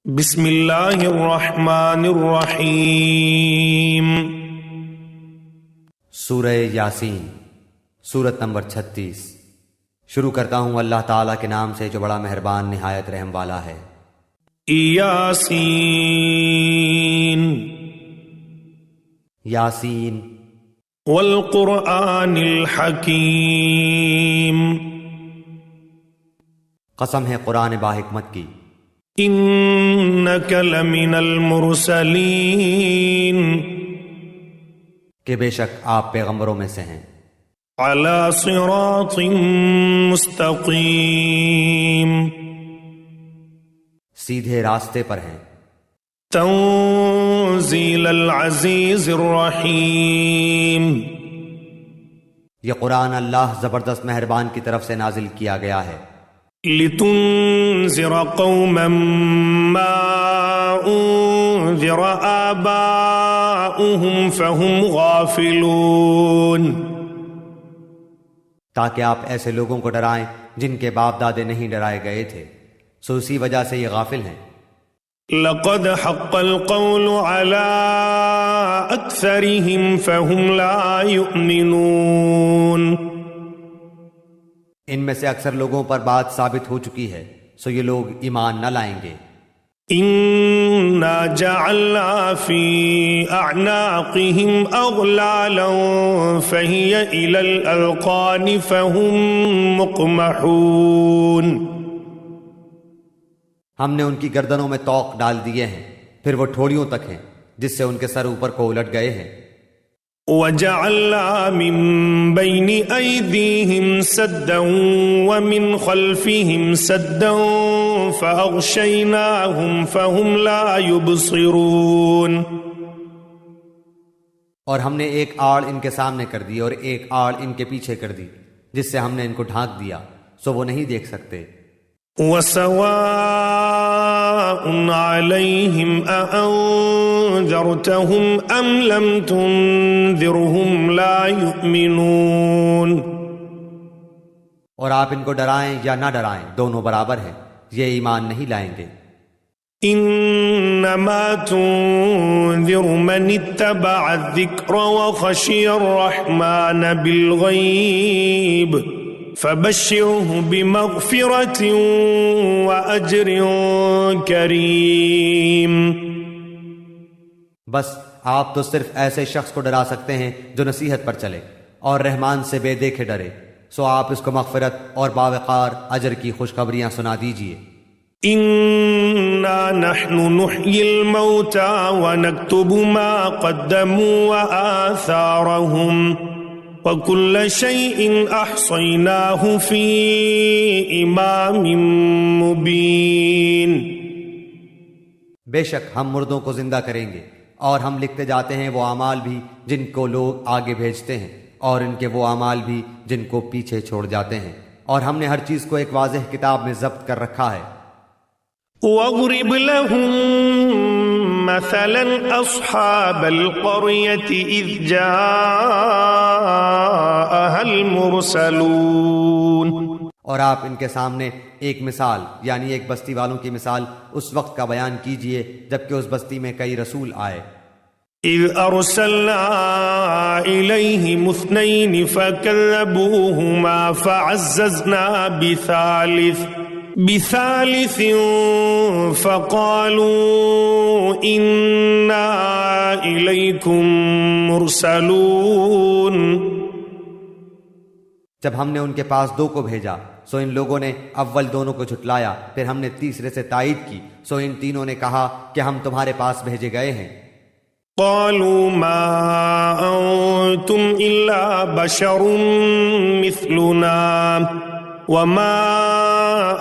بسم اللہ الرحمن الرحیم۔ سورہ یاسین، سورت نمبر 36۔ شروع کرتا ہوں اللہ تعالیٰ کے نام سے جو بڑا مہربان نہایت رحم والا ہے۔ یاسین یاسین والقرآن الحکیم، قسم ہے قرآن باحکمت کی، انک لمن المرسلین، کہ بے شک آپ پیغمبروں میں سے ہیں، علی صراط مستقیم، سیدھے راستے پر ہیں، تنزیل العزیز الرحیم، یہ قرآن اللہ زبردست مہربان کی طرف سے نازل کیا گیا ہے، لتنذر قوما ما انذر آباؤهم فهم غافلون، تاکہ آپ ایسے لوگوں کو ڈرائیں جن کے باپ دادے نہیں ڈرائے گئے تھے، سو اسی وجہ سے یہ غافل ہیں۔ لقد حق القول على اکثرهم فهم لا يؤمنون، ان میں سے اکثر لوگوں پر بات ثابت ہو چکی ہے، سو یہ لوگ ایمان نہ لائیں گے۔ انا جعلنا في اعناقهم اغلالا فهي الى الاذقان فهم مقمحون، ہم نے ان کی گردنوں میں طوق ڈال دیے ہیں، پھر وہ ٹھوڑیوں تک ہیں جس سے ان کے سر اوپر کو الٹ گئے ہیں۔ وَجَعَلْنَا مِن بَيْنِ أَيْدِيهِمْ سَدًّا وَمِنْ خَلْفِهِمْ سَدًّا فَأَغْشَيْنَاهُمْ فَهُمْ لَا يُبْصِرُونَ، اور ہم نے ایک آڑ ان کے سامنے کر دی اور ایک آڑ ان کے پیچھے کر دی، جس سے ہم نے ان کو ڈھانک دیا، سو وہ نہیں دیکھ سکتے۔ وَسَوَاءٌ عَلَيْهِمْ أَأَنذَرْتَهُمْ أَمْ لَمْ تُنذِرْهُمْ لَا يُؤْمِنُونَ، اور آپ ان کو ڈرائیں یا نہ ڈرائیں دونوں برابر ہیں، یہ ایمان نہیں لائیں گے۔ إِنَّمَا تُنذِرُ مَنِ اتَّبَعَ الذِّكْرَ وَخَشِيَ الرَّحْمَنَ بِالْغَيْبِ فَبَشِّرْهُ بِمَغْفِرَةٍ وَأَجْرٍ كَرِيمٍ، بس آپ تو صرف ایسے شخص کو ڈرا سکتے ہیں جو نصیحت پر چلے اور رحمان سے بے دیکھے ڈرے، سو آپ اس کو مغفرت اور باوقار اجر کی خوشخبریاں سنا دیجئے۔ إِنَّا نَحْنُ نُحْيِي الْمَوْتَى وَنَكْتُبُ مَا قَدَّمُوا وَآثَارَهُمْ وَكُلَّ شَيْءٍ أَحْصَيْنَاهُ فِي إِمَامٍ مُبِينٍ، بے شک ہم مردوں کو زندہ کریں گے اور ہم لکھتے جاتے ہیں وہ اعمال بھی جن کو لوگ آگے بھیجتے ہیں اور ان کے وہ اعمال بھی جن کو پیچھے چھوڑ جاتے ہیں، اور ہم نے ہر چیز کو ایک واضح کتاب میں ضبط کر رکھا ہے۔ وَاضْرِبْ لَهُم مَّثَلًا أَصْحَابَ الْقَرْيَةِ إِذْ جَاءَهَا الْمُرْسَلُونَ، اور آپ ان کے سامنے ایک مثال یعنی ایک بستی والوں کی مثال اس وقت کا بیان کیجئے جبکہ اس بستی میں کئی رسول آئے۔ إِذْ أَرْسَلْنَا إِلَيْهِمُ اثْنَيْنِ فَكَذَّبُوهُمَا فَعَزَّزْنَا بثالث فقالوا إنا إليكم مرسلون، جب ہم نے ان کے پاس دو کو بھیجا سو ان لوگوں نے اول دونوں کو جھٹلایا، پھر ہم نے تیسرے سے تائید کی، سو ان تینوں نے کہا کہ ہم تمہارے پاس بھیجے گئے ہیں۔ قالوا ما أنتم إلا بشر مثلنا وما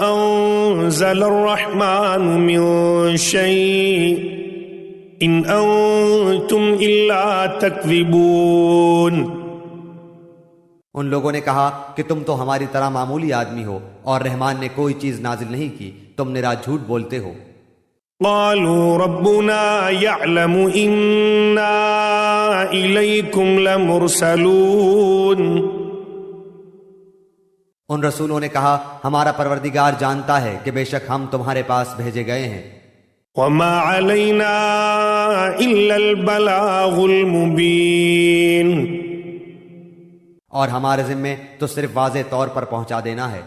أنزل الرحمن من شيء إن أنتم إلا تكذبون، ان لوگوں نے کہا کہ تم تو ہماری طرح معمولی آدمی ہو اور رحمان نے کوئی چیز نازل نہیں کی، تم نرا جھوٹ بولتے ہو۔ قالوا ربنا يعلم إنا إليكم لمرسلون، ان رسولوں نے کہا ہمارا پروردگار جانتا ہے کہ بے شک ہم تمہارے پاس بھیجے گئے ہیں۔ وما علينا إلا البلاغ المبين. اور ہمارے ذمے تو صرف واضح طور پر پہنچا دینا ہے.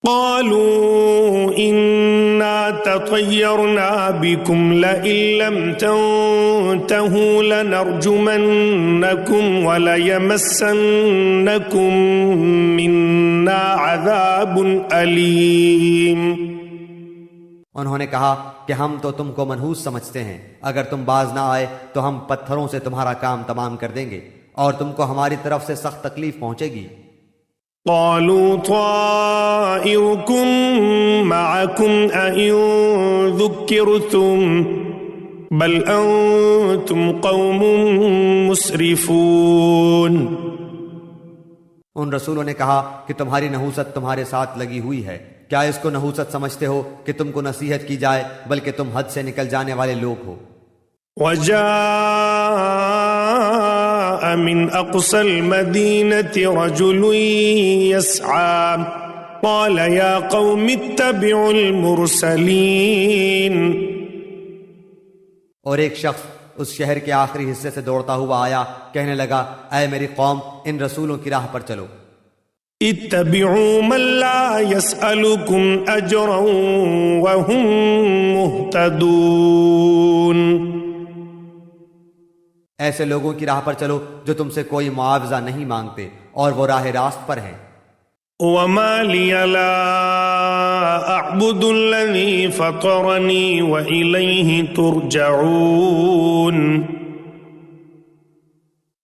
قالوا إنا تطيرنا بكم لئن لم تنتهوا لنرجمنكم وليمسنكم منا عذاب أليم. انہوں نے کہا کہ ہم تو تم کو منحوس سمجھتے ہیں، اگر تم باز نہ آئے تو ہم پتھروں سے تمہارا کام تمام کر دیں گے اور تم کو ہماری طرف سے سخت تکلیف پہنچے گی. قالوا طائركم معكم أئن ذكرتم بل أنتم قوم مسرفون. ان رسولوں نے کہا کہ تمہاری نحوست تمہارے ساتھ لگی ہوئی ہے، کیا اس کو نحوست سمجھتے ہو کہ تم کو نصیحت کی جائے، بلکہ تم حد سے نکل جانے والے لوگ ہو. وجاء من أقصى المدينة رجل يسعى قال يا قوم اتبعوا المرسلين. اور ایک شخص اس شہر کے آخری حصے سے دوڑتا ہوا آیا، کہنے لگا اے میری قوم، ان رسولوں کی راہ پر چلو. اتبعوا من لا يسألكم أجرا وهم مهتدون. ایسے لوگوں کی راہ پر چلو جو تم سے کوئی معاوضہ نہیں مانگتے اور وہ راہ راست پر ہیں. وما لي لا أعبد الذي فطرني وإليه ترجعون.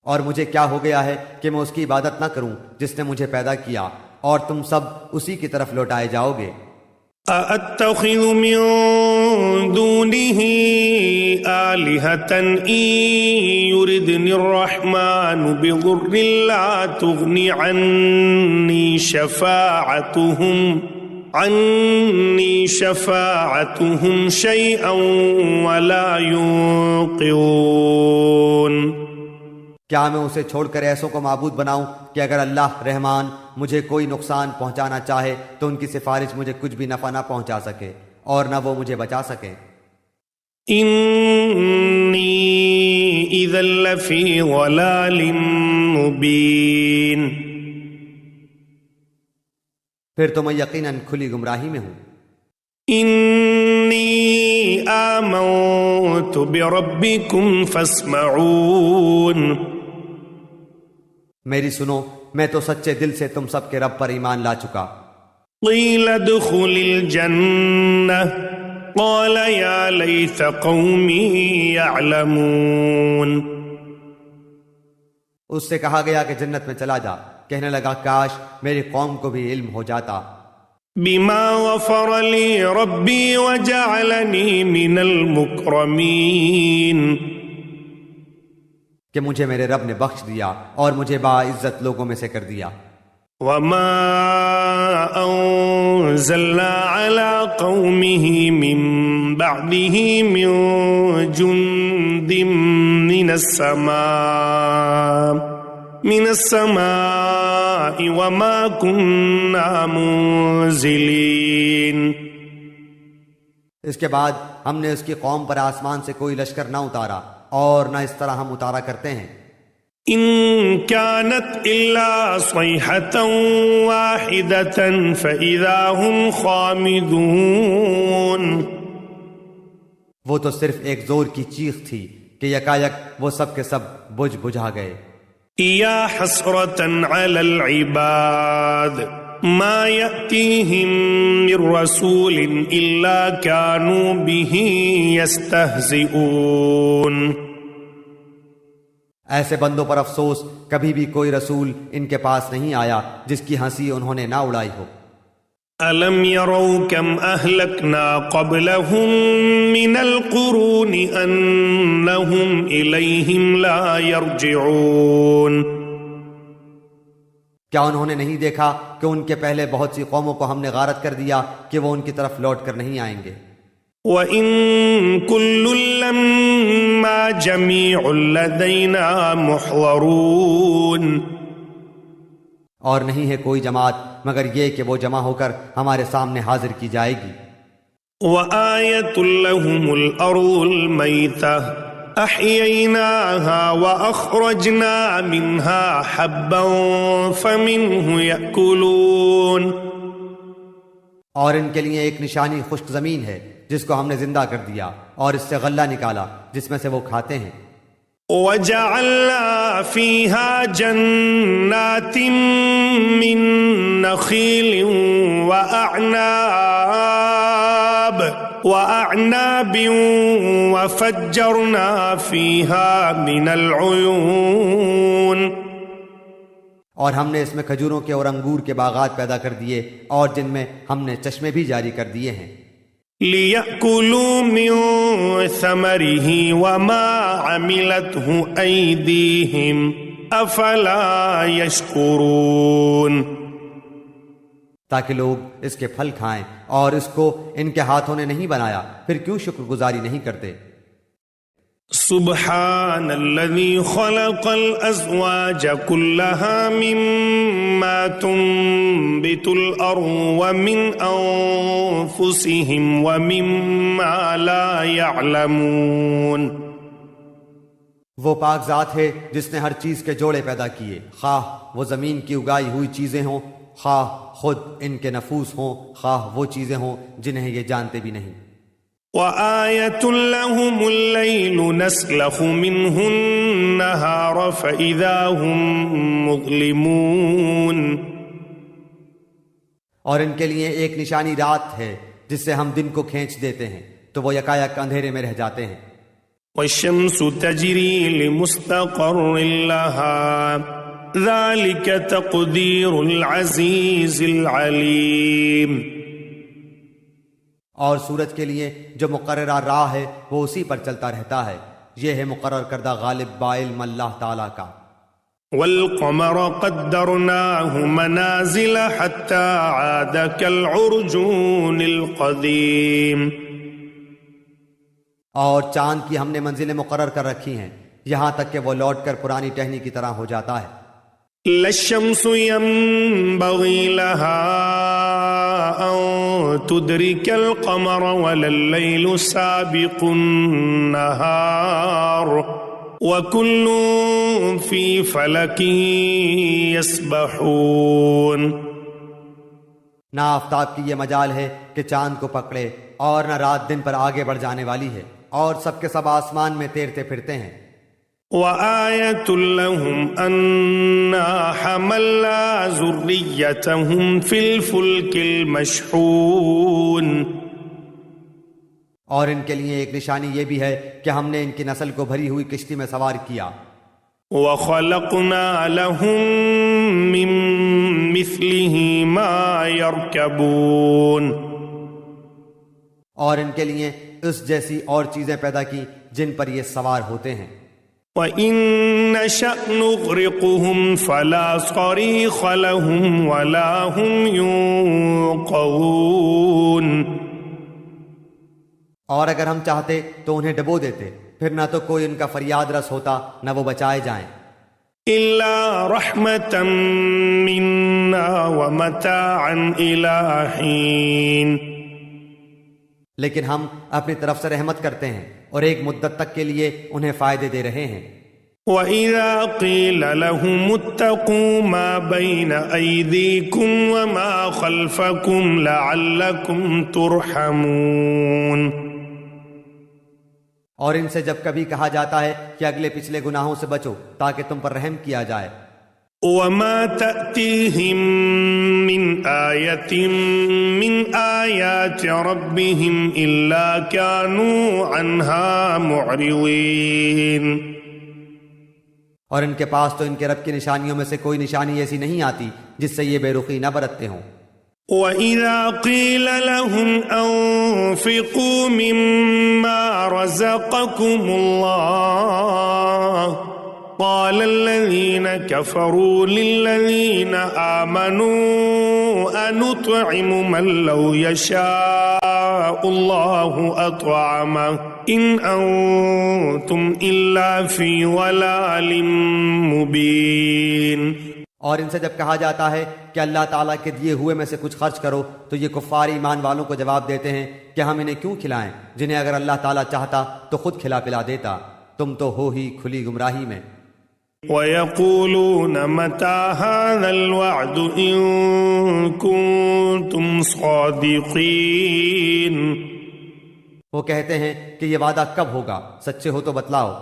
اور مجھے کیا ہو گیا ہے کہ میں اس کی عبادت نہ کروں جس نے مجھے پیدا کیا، اور تم سب اسی کی طرف لوٹائے جاؤ گے. أأتخذ من دونه آلهة إن يردني الرحمن بضر لا تغني عني شفاعتهم شيئا ولا ينقذون. کیا میں اسے چھوڑ کر ایسوں کو معبود بناؤں کہ اگر اللہ رحمان مجھے کوئی نقصان پہنچانا چاہے تو ان کی سفارش مجھے کچھ بھی نفع نہ پہنچا سکے اور نہ وہ مجھے بچا سکیں. انی اذا لفی ضلال مبین. پھر تو میں یقیناً کھلی گمراہی میں ہوں. انی آمنت بربکم فاسمعون. میری سنو، میں تو سچے دل سے تم سب کے رب پر ایمان لا چکا. قیل ادخل الجنہ قال یا لیت قومی یعلمون. اس سے کہا گیا کہ جنت میں چلا جا، کہنے لگا کاش میری قوم کو بھی علم ہو جاتا. بما غفر لی ربی وجعلنی من المکرمین. کہ مجھے میرے رب نے بخش دیا اور مجھے باعزت لوگوں میں سے کر دیا. وما انزلنا على قومه من بعده من جند من السماء وما كنا منزلين. اس کے بعد ہم نے اس کی قوم پر آسمان سے کوئی لشکر نہ اتارا اور نہ اس طرح ہم اتارا کرتے ہیں. ان كانت الا صيحة واحدة فاذا هم خامدون. وہ تو صرف ایک زور کی چیخ تھی کہ یکایک وہ سب کے سب بجھ بجھا گئے. یا حسرة على العباد ما يأتيهم من رسول الا كانوا به يستهزئون. ایسے بندوں پر افسوس، کبھی بھی کوئی رسول ان کے پاس نہیں آیا جس کی ہنسی انہوں نے نہ اڑائی ہو. أَلَمْ يَرَوْا كَمْ أَهْلَكْنَا قَبْلَهُمْ مِنَ الْقُرُونِ أَنَّهُمْ إِلَيْهِمْ لَا يَرْجِعُونَ. کیا انہوں نے نہیں دیکھا کہ ان کے پہلے بہت سی قوموں کو ہم نے غارت کر دیا کہ وہ ان کی طرف لوٹ کر نہیں آئیں گے. وَإِن كُلٌّ لَّمَّا جَمِيعٌ لَّدَيْنَا مُحْضَرُونَ. اور نہیں ہے کوئی جماعت مگر یہ کہ وہ جمع ہو کر ہمارے سامنے حاضر کی جائے گی. وآية لهم الأرض الميتة أحييناها وأخرجنا منها حبا فمنه يأكلون. اور ان کے لیے ایک نشانی خشک زمین ہے جس کو ہم نے زندہ کر دیا اور اس سے غلہ نکالا جس میں سے وہ کھاتے ہیں. وجعلنا فيها جنات من نخيل وأعناب وفجرنا فيها من العيون. اور ہم نے اس میں کھجوروں کے اور انگور کے باغات پیدا کر دیے اور جن میں ہم نے چشمے بھی جاری کر دیے ہیں. لِيَأْكُلُوا مِن ثَمَرِهِ وَمَا عَمِلَتْهُ أَيْدِيهِمْ أَفَلَا يَشْكُرُونَ. تاکہ لوگ اس کے پھل کھائیں اور اس کو ان کے ہاتھوں نے نہیں بنایا پھر کیوں شکر گزاری نہیں کرتے. سبحان الذي خلق الأزواج كلها مما تنبت الأرض ومن أنفسهم ومما لا يعلمون. وہ پاک ذات ہے جس نے ہر چیز کے جوڑے پیدا کیے، خواہ وہ زمین کی اگائی ہوئی چیزیں ہوں، خواہ خود ان کے نفوس ہوں، خواہ وہ چیزیں ہوں جنہیں یہ جانتے بھی نہیں. وَآيَةٌ لَهُمُ اللَّيْلُ نَسْلَخُ مِنْهُ النَّهَارَ فَإِذَا هُمْ مُظْلِمُونَ. اور ان کے لیے ایک نشانی رات ہے جس سے ہم دن کو کھینچ دیتے ہیں تو وہ یکایک اندھیرے میں رہ جاتے ہیں. وَالشَّمْسُ تَجْرِي لِمُسْتَقَرٍّ لَهَا ذَلِكَ تَقْدِيرُ الْعَزِيزِ الْعَلِيمِ. اور سورج کے لیے جو مقررہ راہ ہے وہ اسی پر چلتا رہتا ہے، یہ ہے مقرر کردہ غالب بعلم اللہ تعالیٰ کا. وَالْقَمَرَ قَدَّرْنَاهُ مَنَازِلَ حَتَّى عَادَ كَالْعُرْجُونِ الْقَدِيمِ. اور چاند کی ہم نے منزلیں مقرر کر رکھی ہیں یہاں تک کہ وہ لوٹ کر پرانی ٹہنی کی طرح ہو جاتا ہے. لَا الشَّمْسُ يَنبَغِي لَهَا أَن تُدْرِكَ الْقَمَرَ وَلَا اللَّيْلُ سَابِقُ النَّهَارِ وَكُلٌّ فِي فَلَكٍ يَسْبَحُونَ. نہ آفتاب کی یہ مجال ہے کہ چاند کو پکڑے اور نہ رات دن پر آگے بڑھ جانے والی ہے، اور سب کے سب آسمان میں تیرتے پھرتے ہیں. وَآيَةٌ لَهُمْ أَنَّا حَمَلْنَا ذُرِّيَّتَهُمْ فِي الْفُلْكِ الْمَشْحُونِ. اور ان کے لیے ایک نشانی یہ بھی ہے کہ ہم نے ان کی نسل کو بھری ہوئی کشتی میں سوار کیا. وَخَلَقْنَا لَهُم مِّن مِّثْلِهِ مَا يَرْكَبُونَ. اور ان کے لیے اس جیسی اور چیزیں پیدا کی جن پر یہ سوار ہوتے ہیں. وَإِن نَّشَأْ نُغْرِقْهُمْ فَلَا صَرِيخَ لَهُمْ وَلَا هُمْ يُنقَذُونَ. اور اگر ہم چاہتے تو انہیں ڈبو دیتے، پھر نہ تو کوئی ان کا فریاد رس ہوتا نہ وہ بچائے جائیں. إِلَّا رَحْمَةً مِّنَّا وَمَتَاعًا إِلَىٰ حِينٍ. لیکن ہم اپنی طرف سے رحمت کرتے ہیں اور ایک مدت تک کے لیے انہیں فائدے دے رہے ہیں. وَإِذَا قِيلَ لَهُمُ اتَّقُوا مَا بَيْنَ أَيْدِيكُمْ وَمَا خَلْفَكُمْ لَعَلَّكُمْ تُرْحَمُونَ. اور ان سے جب کبھی کہا جاتا ہے کہ اگلے پچھلے گناہوں سے بچو تاکہ تم پر رحم کیا جائے. وَمَا تَأْتِيهِم مِّنْ آيَةٍ مِّنْ آيَاتِ رَبِّهِمْ إِلَّا كَانُوا عَنْهَا مُعْرِضِينَ. اور ان کے پاس تو ان کے رب کی نشانیوں میں سے کوئی نشانی ایسی نہیں آتی جس سے یہ بے رخی نہ برتتے ہوں. وَإِذَا قِيلَ لَهُمْ أَنفِقُوا مِمَّا رَزَقَكُمُ اللَّهُ قَالَ الَّذِينَ كَفَرُوا لِلَّذِينَ آمَنُوا أَنُطْعِمُ مَن لَّوْ يَشَاءُ اللَّهُ أَطْعَمَهُ إِنْ أَنتُمْ إِلَّا فِي ضَلَالٍ مُّبِينٍ. اور ان سے جب کہا جاتا ہے کہ اللہ تعالیٰ کے دیے ہوئے میں سے کچھ خرچ کرو تو یہ کفار ایمان والوں کو جواب دیتے ہیں کہ ہم انہیں کیوں کھلائیں جنہیں اگر اللہ تعالیٰ چاہتا تو خود کھلا پلا دیتا، تم تو ہو ہی کھلی گمراہی میں۔ وَيَقُولُونَ مَتَى هَذَا الْوَعْدُ إِن كُنتُمْ صَادِقِينَ، وہ کہتے ہیں کہ یہ وعدہ کب ہوگا، سچے ہو تو بتلاؤ۔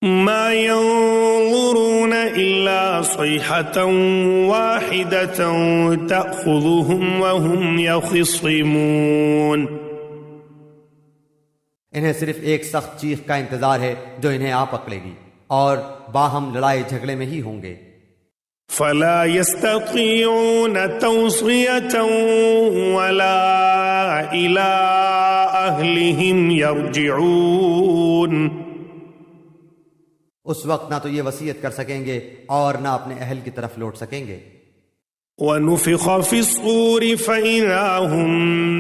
مَا يَنظُرُونَ إِلَّا صَيْحَةً وَاحِدَةً تَأْخُذُهُمْ وَهُمْ يَخِصِّمُونَ، انہیں صرف ایک سخت چیخ کا انتظار ہے جو انہیں آ پکڑے گی، اور باہم لڑائی جھگڑے میں ہی ہوں گے۔ فَلَا يَسْتَطِيعُونَ تَوْصِيَةً وَلَا إِلَىٰ أَهْلِهِمْ يَرْجِعُونَ، اس وقت نہ تو یہ وصیت کر سکیں گے اور نہ اپنے اہل کی طرف لوٹ سکیں گے۔ وَنُفِخَ فِي الصُّورِ فَإِذَا هُم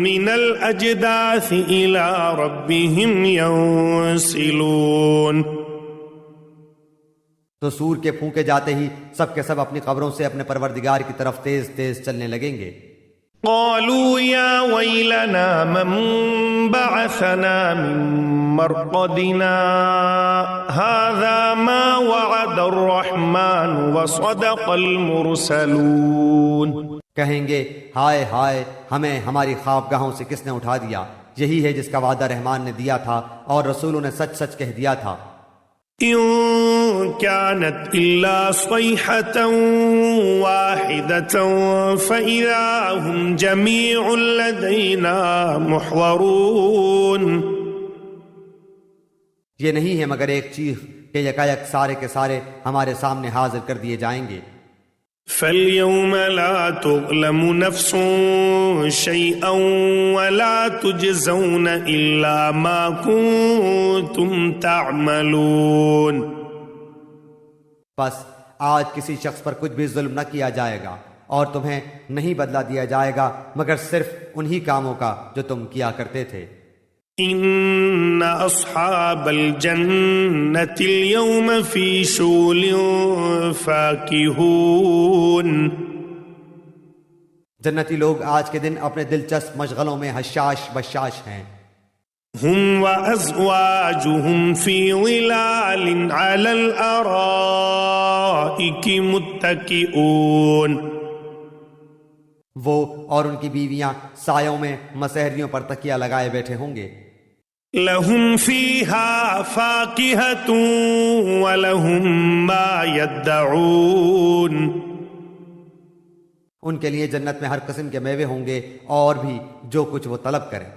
مِّنَ الْأَجْدَاثِ إِلَىٰ رَبِّهِمْ يَنسِلُونَ، تو سور کے پھونکے جاتے ہی سب کے سب اپنی قبروں سے اپنے پروردگار کی طرف تیز تیز چلنے لگیں گے۔ قالوا يا ويلنا من بعثنا من مرقدنا هذا ما وعد الرحمن وصدق المرسلون، کہیں گے ہائے ہائے ہمیں ہماری خوابگاہوں سے کس نے اٹھا دیا، یہی ہے جس کا وعدہ رحمان نے دیا تھا اور رسولوں نے سچ سچ کہہ دیا تھا۔ إن كانت إلا صيحة واحدة فإذا هم جميع لدينا محضرون، یہ نہیں ہے مگر ایک چیخ کہ یکایک سارے کے سارے ہمارے سامنے حاضر کر دیے جائیں گے۔ فَالْيَوْمَ لَا تُظْلَمُ نَفْسٌ شَيْئًا وَلَا تُجْزَوْنَ إِلَّا مَا كُنتُمْ تَعْمَلُونَ، بس آج کسی شخص پر کچھ بھی ظلم نہ کیا جائے گا اور تمہیں نہیں بدلہ دیا جائے گا مگر صرف انہی کاموں کا جو تم کیا کرتے تھے۔ إِنَّ أَصْحَابَ الْجَنَّةِ الْيَوْمَ فِي شُغُلٍ فَاكِهُونَ، جنتی لوگ آج کے دن اپنے دلچسپ مشغلوں میں حشاش بشاش ہیں۔ هُمْ وَأَزْوَاجُهُمْ فِي ظِلَالٍ عَلَى الْأَرَائِكِ مُتَّكِئُونَ، وہ اور ان کی بیویاں سایوں میں مسہریوں پر تکیہ لگائے بیٹھے ہوں گے۔ لَهُمْ فِيهَا فَاكِهَةٌ وَلَهُمْ مَا يَدَّعُونَ، ان کے لیے جنت میں ہر قسم کے میوے ہوں گے اور بھی جو کچھ وہ طلب کریں۔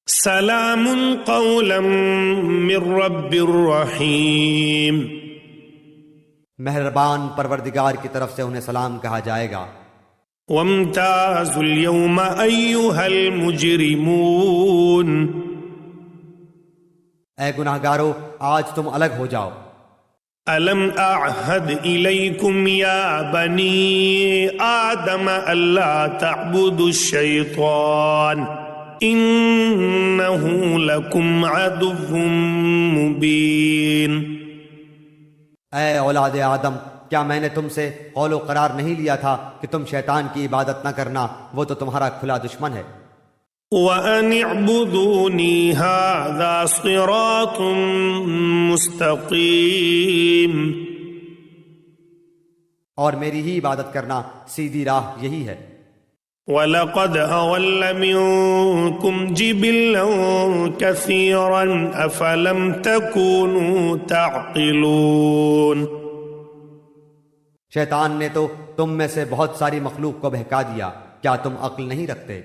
سلام قولا من رب الرحیم، مہربان پروردگار کی طرف سے انہیں سلام کہا جائے گا۔ وامتازوا اليوم أيها المجرمون، اے گناہگارو آج تم الگ ہو جاؤ۔ ألم أعهد إليكم يا بني آدم ألا تعبدوا الشيطان إنه لكم عدو مبين، اے اولاد آدم کیا میں نے تم سے قول و قرار نہیں لیا تھا کہ تم شیطان کی عبادت نہ کرنا، وہ تو تمہارا کھلا دشمن ہے۔ وَأَنِ اعْبُدُونِي هَذَا صِرَاطٌ مُسْتَقِيمٌ، اور میری ہی عبادت کرنا سیدھی راہ یہی ہے۔ وَلَقَدْ أَضَلَّ مِنكُمْ جِبِلًّا كَثِيرًا أَفَلَمْ تَكُونُوا تَعْقِلُونَ، شیطان نے تو تم میں سے بہت ساری مخلوق کو بہکا دیا، کیا تم عقل نہیں رکھتے؟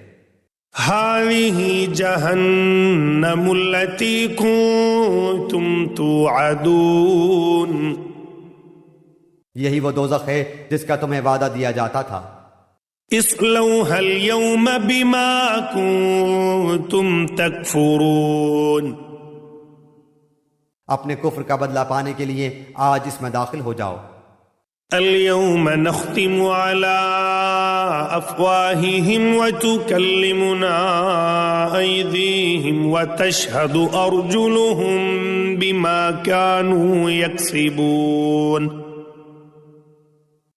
هَذِهِ جَهَنَّمُ الَّتِي كُنتُمْ تُوعَدُونَ، یہی وہ دوزخ ہے جس کا تمہیں وعدہ دیا جاتا تھا۔ اصلوها اليوم بما كنتم تكفرون، اپنے کفر کا بدلہ پانے کے لیے آج اس میں داخل ہو جاؤ۔ اليوم نختم على أفواههم وتكلمنا أيديهم وتشهد أرجلهم بما كانوا يكسبون،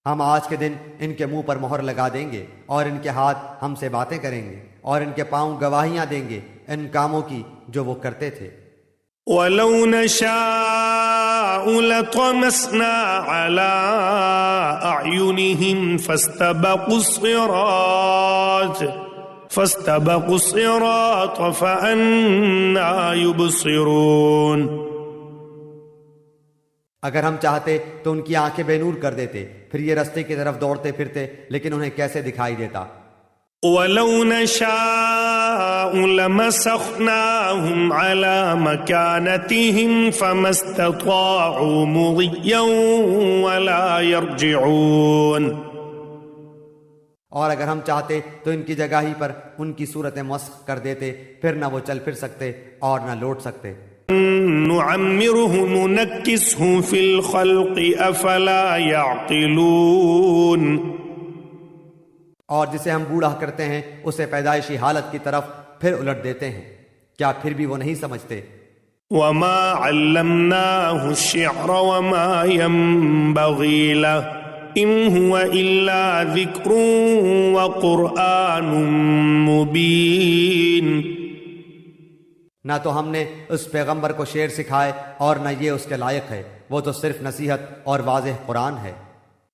ہم آج کے دن ان کے منہ پر مہر لگا دیں گے اور ان کے ہاتھ ہم سے باتیں کریں گے اور ان کے پاؤں گواہیاں دیں گے ان کاموں کی جو وہ کرتے تھے۔ وَلَوْ نَشَاءُ لَطَمَسْنَا عَلَىٰ أَعْيُنِهِمْ فَاسْتَبَقُوا الصِّرَاطَ فَأَنَّىٰ يُبْصِرُونَ۔ اگر ہم چاہتے تو ان کی آنکھیں بے نور کر دیتے، پھر یہ رستے کی طرف دوڑتے پھرتے، لیکن انہیں کیسے دکھائی دیتا۔ وَلَوْ نَشَاءُ لَمَسَخْنَاهُمْ عَلَىٰ مَكَانَتِهِمْ فَمَا اسْتَطَاعُوا مُضِيًّا وَلَا يَرْجِعُونَ۔ اور اگر ہم چاہتے تو ان کی جگہ ہی پر ان کی صورت مسخ کر دیتے، پھر نہ وہ چل پھر سکتے اور نہ لوٹ سکتے۔ نُعَمِّرْهُ نُنَكِّسْهُ فِي الْخَلْقِ أَفَلَا يَعْقِلُونَ۔ اور جسے ہم بوڑھا کرتے ہیں اسے پیدائشی حالت کی طرف پھر الٹ دیتے ہیں، کیا پھر بھی وہ نہیں سمجھتے؟ وَمَا عَلَّمْنَاهُ الشِّعْرَ وَمَا يَنبَغِي لَهُ إِنْ هُوَ إِلَّا ذِكْرٌ وَقُرْآنٌ مُبِينٌ۔ نہ تو ہم نے اس پیغمبر کو شعر سکھائے اور نہ یہ اس کے لائق ہے، وہ تو صرف نصیحت اور واضح قرآن ہے۔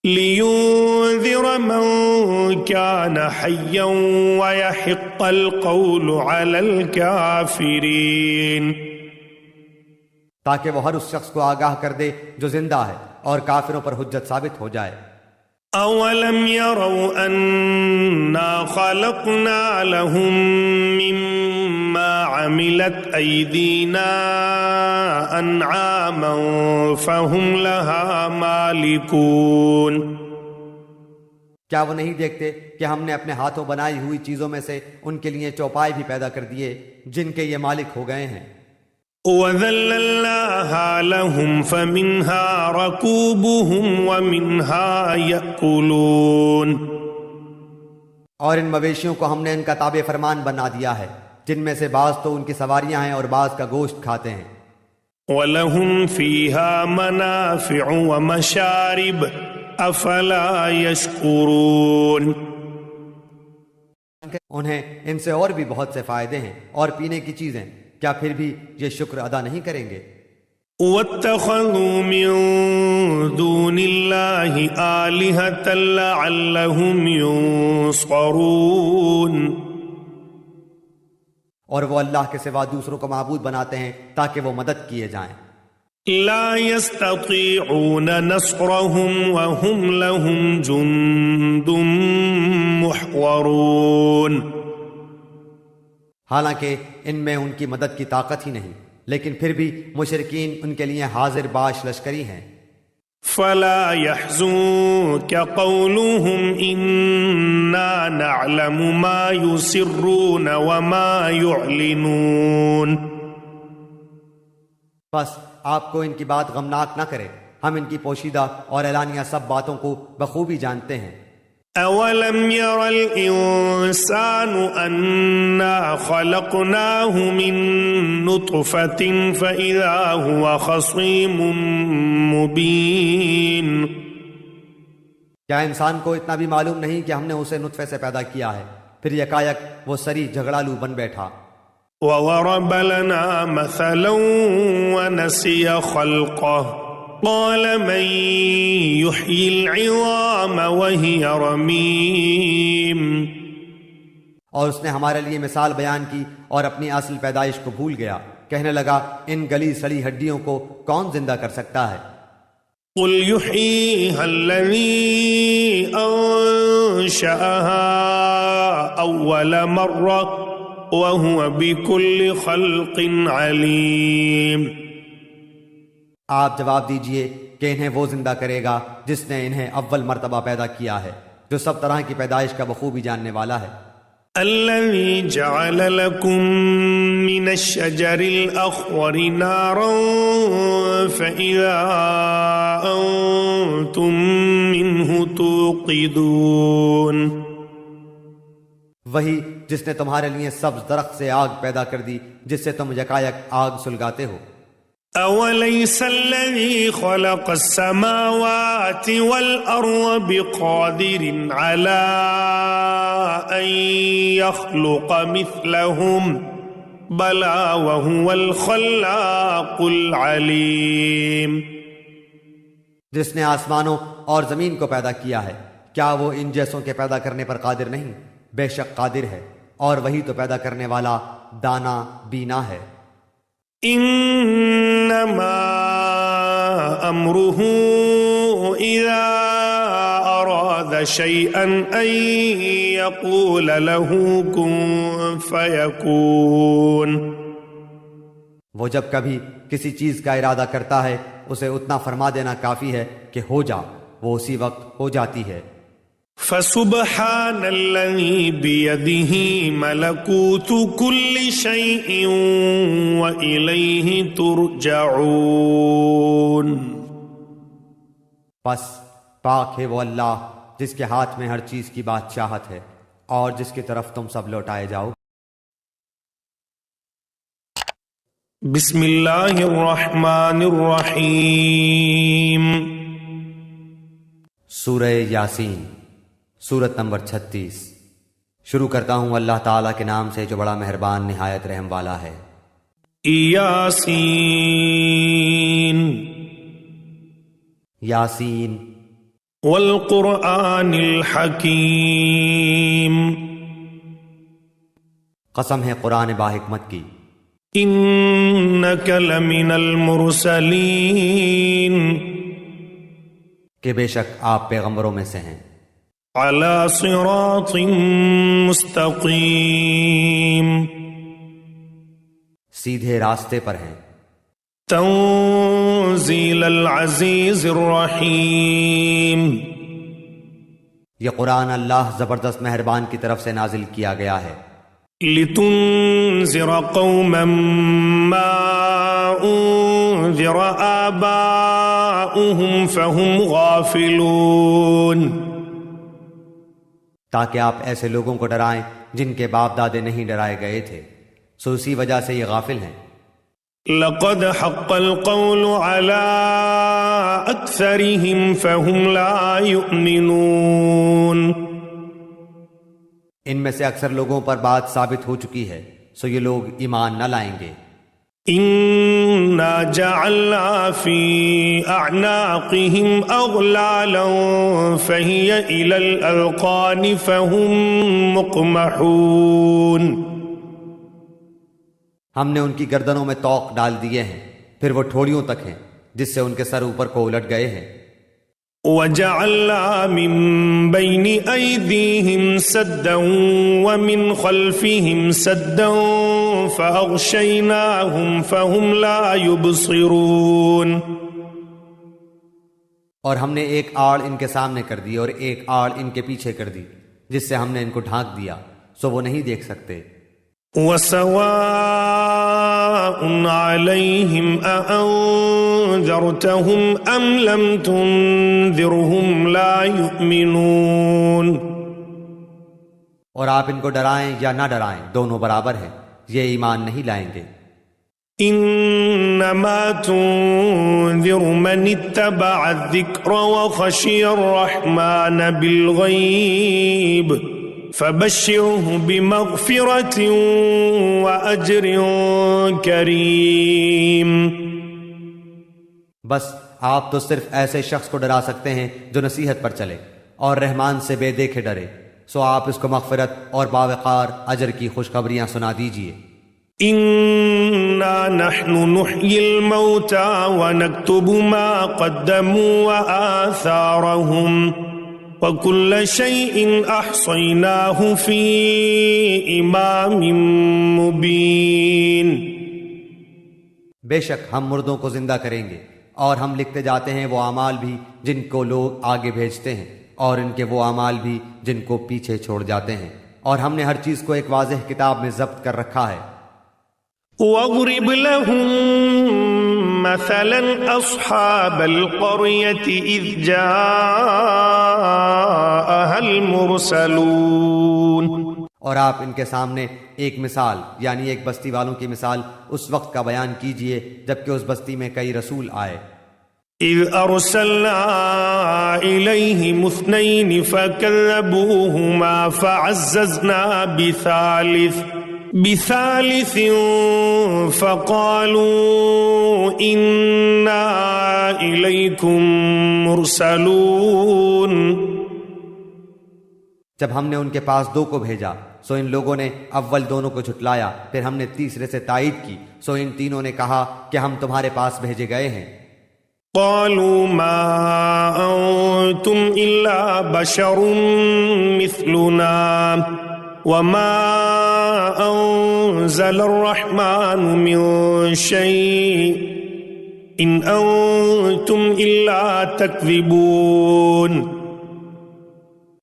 لِيُنذِرَ مَن كَانَ حَيًّا وَيَحِقَّ الْقَوْلُ عَلَى الْكَافِرِينَ۔ تاکہ وہ ہر اس شخص کو آگاہ کر دے جو زندہ ہے اور کافروں پر حجت ثابت ہو جائے۔ أَوَلَمْ يَرَوْا أَنَّا خَلَقْنَا لَهُم مِّمَّا عَمِلَتْ أَيْدِينَا أَنْعَامًا فَهُمْ لَهَا مَالِكُونَ۔ کیا وہ نہیں دیکھتے کہ ہم نے اپنے ہاتھوں بنائی ہوئی چیزوں میں سے ان کے لیے چوپائے بھی پیدا کر دیے جن کے یہ مالک ہو گئے ہیں۔ وَذَلَّلْنَاهَا لَهُمْ فَمِنْهَا رَكُوبُهُمْ وَمِنْهَا يَأْكُلُونَ۔ اور ان مویشیوں کو ہم نے ان کا تابع فرمان بنا دیا ہے، جن میں سے بعض تو ان کی سواریاں ہیں اور بعض کا گوشت کھاتے ہیں۔ وَلَهُمْ فِيهَا مَنَافِعُ وَمَشَارِبُ أَفَلَا يَشْكُرُونَ۔ انہیں ان سے اور بھی بہت سے فائدے ہیں اور پینے کی چیزیں، کیا پھر بھی یہ شکر ادا نہیں کریں گے؟ وَاتَّخَذُوا مِن دُونِ اللَّهِ آلِهَةً لَعَلَّهُمْ يُنصَرُونَ۔ اور وہ اللہ کے سوا دوسروں کو معبود بناتے ہیں تاکہ وہ مدد کیے جائیں۔ لَا يَسْتَطِيعُونَ نَصْرَهُمْ وَهُمْ لَهُمْ جُندٌ مُحْضَرُونَ۔ حالانکہ ان میں ان کی مدد کی طاقت ہی نہیں، لیکن پھر بھی مشرکین ان کے لیے حاضر باش لشکری ہیں۔ فَلَا يَحْزُنكَ قَوْلُهُمْ إِنَّا نَعْلَمُ مَا يُسِرُّونَ وَمَا يُعْلِنُونَ۔ بس آپ کو ان کی بات غمناک نہ کرے، ہم ان کی پوشیدہ اور اعلانیہ سب باتوں کو بخوبی جانتے ہیں۔ أَوَلَمْ يَرَ الْإِنسَانُ أَنَّا خَلَقْنَاهُ مِن نُّطْفَةٍ فَإِذَا هُوَ خَصِيمٌ مُّبِينٌ۔ کیا انسان کو اتنا بھی معلوم نہیں کہ ہم نے اسے نطفے سے پیدا کیا ہے، پھر یکایک وہ سری جھگڑالو بن بیٹھا۔ وَضَرَبَ لَنَا مَثَلًا وَنَسِيَ خَلْقَهُ قَالَ مَن يُحْيِي الْعِظَامَ وَهِيَ رَمِيمٌ۔ اور اس نے ہمارے لیے مثال بیان کی اور اپنی اصل پیدائش کو بھول گیا، کہنے لگا ان گلی سڑی ہڈیوں کو کون زندہ کر سکتا ہے؟ قُلْ يُحْيِيهَا الَّذِي أَنشَأَهَا أَوَّلَ مَرَّةٍ وَهُوَ بِكُلِّ خَلْقٍ عَلِيمٌ۔ آپ جواب دیجئے کہ انہیں وہ زندہ کرے گا جس نے انہیں اول مرتبہ پیدا کیا ہے، جو سب طرح کی پیدائش کا بخوبی جاننے والا ہے۔ الذي جعل لكم من الشجر الأخضر نارا فإذا أنتم منه توقدون۔ وہی جس نے تمہارے لیے سبز درخت سے آگ پیدا کر دی جس سے تم یکایک آگ سلگاتے ہو۔ أوليس الذي خلق السماوات والأرض بقادر على أن يخلق مثلهم بلى وهو الخلاق العليم. جس نے آسمانوں اور زمین کو پیدا کیا ہے، کیا وہ ان جیسوں کے پیدا کرنے پر قادر نہیں؟ بے شک قادر ہے، اور وہی تو پیدا کرنے والا دانا بینا ہے. انما امره اذا اراد شيئا ان يقول له كن فيكون. وہ جب کبھی کسی چیز کا ارادہ کرتا ہے اسے اتنا فرما دینا کافی ہے کہ ہو جا، وہ اسی وقت ہو جاتی ہے. فسبحان الذي بيده ملكوت كل شيء وإليه ترجعون. پس پاک ہے وہ اللہ جس کے ہاتھ میں ہر چیز کی بادشاہت ہے اور جس کی طرف تم سب لوٹائے جاؤ. بسم اللہ الرحمن الرحیم. سورہ یاسین، سورت نمبر 36. شروع کرتا ہوں اللہ تعالیٰ کے نام سے جو بڑا مہربان نہایت رحم والا ہے. یاسین یاسین والقرآن الحکیم. قسم ہے قرآن باحکمت کی. انک لمن المرسلین کہ بے شک آپ پیغمبروں میں سے ہیں. علی صراط مستقیم سیدھے راستے پر ہیں. تنزیل العزیز الرحیم یہ قرآن اللہ زبردست مہربان کی طرف سے نازل کیا گیا ہے. لتنذر قوما ما انذر آباؤهم فهم غافلون تاکہ آپ ایسے لوگوں کو ڈرائیں جن کے باپ دادے نہیں ڈرائے گئے تھے، سو اسی وجہ سے یہ غافل ہیں. لقد حق القول على أكثرهم فهم لا يؤمنون ان میں سے اکثر لوگوں پر بات ثابت ہو چکی ہے، سو یہ لوگ ایمان نہ لائیں گے. إنا جعلنا في أعناقهم أغلالا فهي إلى الأذقان فهم مقمحون ہم نے ان کی گردنوں میں طوق ڈال دیے ہیں، پھر وہ ٹھوڑیوں تک ہیں جس سے ان کے سر اوپر کو الٹ گئے ہیں. وَجَعَلْنَا مِن بَيْنِ أَيْدِيهِمْ سَدًّا وَمِنْ خَلْفِهِمْ سَدًّا فَأَغْشَيْنَاهُمْ فَهُمْ لَا يُبْصِرُونَ اور ہم نے ایک آڑ ان کے سامنے کر دی اور ایک آڑ ان کے پیچھے کر دی، جس سے ہم نے ان کو ڈھانک دیا، سو وہ نہیں دیکھ سکتے. وَسَوَاءٌ عَلَيْهِمْ أَأَنذَرْتَهُمْ أَمْ لَمْ تُنذِرْهُمْ لَا يُؤْمِنُونَ اور آپ ان کو ڈرائیں یا نہ ڈرائیں دونوں برابر ہیں، یہ ایمان نہیں لائیں گے. إِنَّمَا تُنذِرُ مَنِ اتَّبَعَ الذِّكْرَ وَخَشِيَ الرَّحْمَنَ بِالْغَيْبِ فَبَشِّرْهُ بِمَغْفِرَةٍ وَأَجْرٍ كَرِيمٍ بس آپ تو صرف ایسے شخص کو ڈرا سکتے ہیں جو نصیحت پر چلے اور رحمان سے بے دیکھے ڈرے، سو آپ اس کو مغفرت اور باوقار اجر کی خوشخبریاں سنا دیجئے. إِنَّا نَحْنُ نُحْيِي الْمَوْتَى وَنَكْتُبُ مَا قَدَّمُوا وَآثَارَهُمْ وَكُلَّ شَيْءٍ أَحْصَيْنَاهُ فِي إِمَامٍ مُبِينٍ بے شک ہم مردوں کو زندہ کریں گے اور ہم لکھتے جاتے ہیں وہ اعمال بھی جن کو لوگ آگے بھیجتے ہیں اور ان کے وہ اعمال بھی جن کو پیچھے چھوڑ جاتے ہیں، اور ہم نے ہر چیز کو ایک واضح کتاب میں ضبط کر رکھا ہے. وَاضْرِبْ لَهُم مَّثَلًا أَصْحَابَ الْقَرْيَةِ إِذْ جَاءَهَا الْمُرْسَلُونَ اور آپ ان کے سامنے ایک مثال یعنی ایک بستی والوں کی مثال اس وقت کا بیان کیجئے جبکہ اس بستی میں کئی رسول آئے۔ إذ أرسلنا إليهم 2 فكذبوهما فعززنا بثالث فقالوا إنا إليكم مرسلون۔ جب ہم نے ان کے پاس 2 کو بھیجا سو ان لوگوں نے اول دونوں کو جھٹلایا، پھر ہم نے تیسرے سے تائید کی سو ان تینوں نے کہا کہ ہم تمہارے پاس بھیجے گئے ہیں۔ قالوا ما أنتم إلا بشر مثلنا وما أنزل الرحمن من شيء إن أنتم إلا تكذبون۔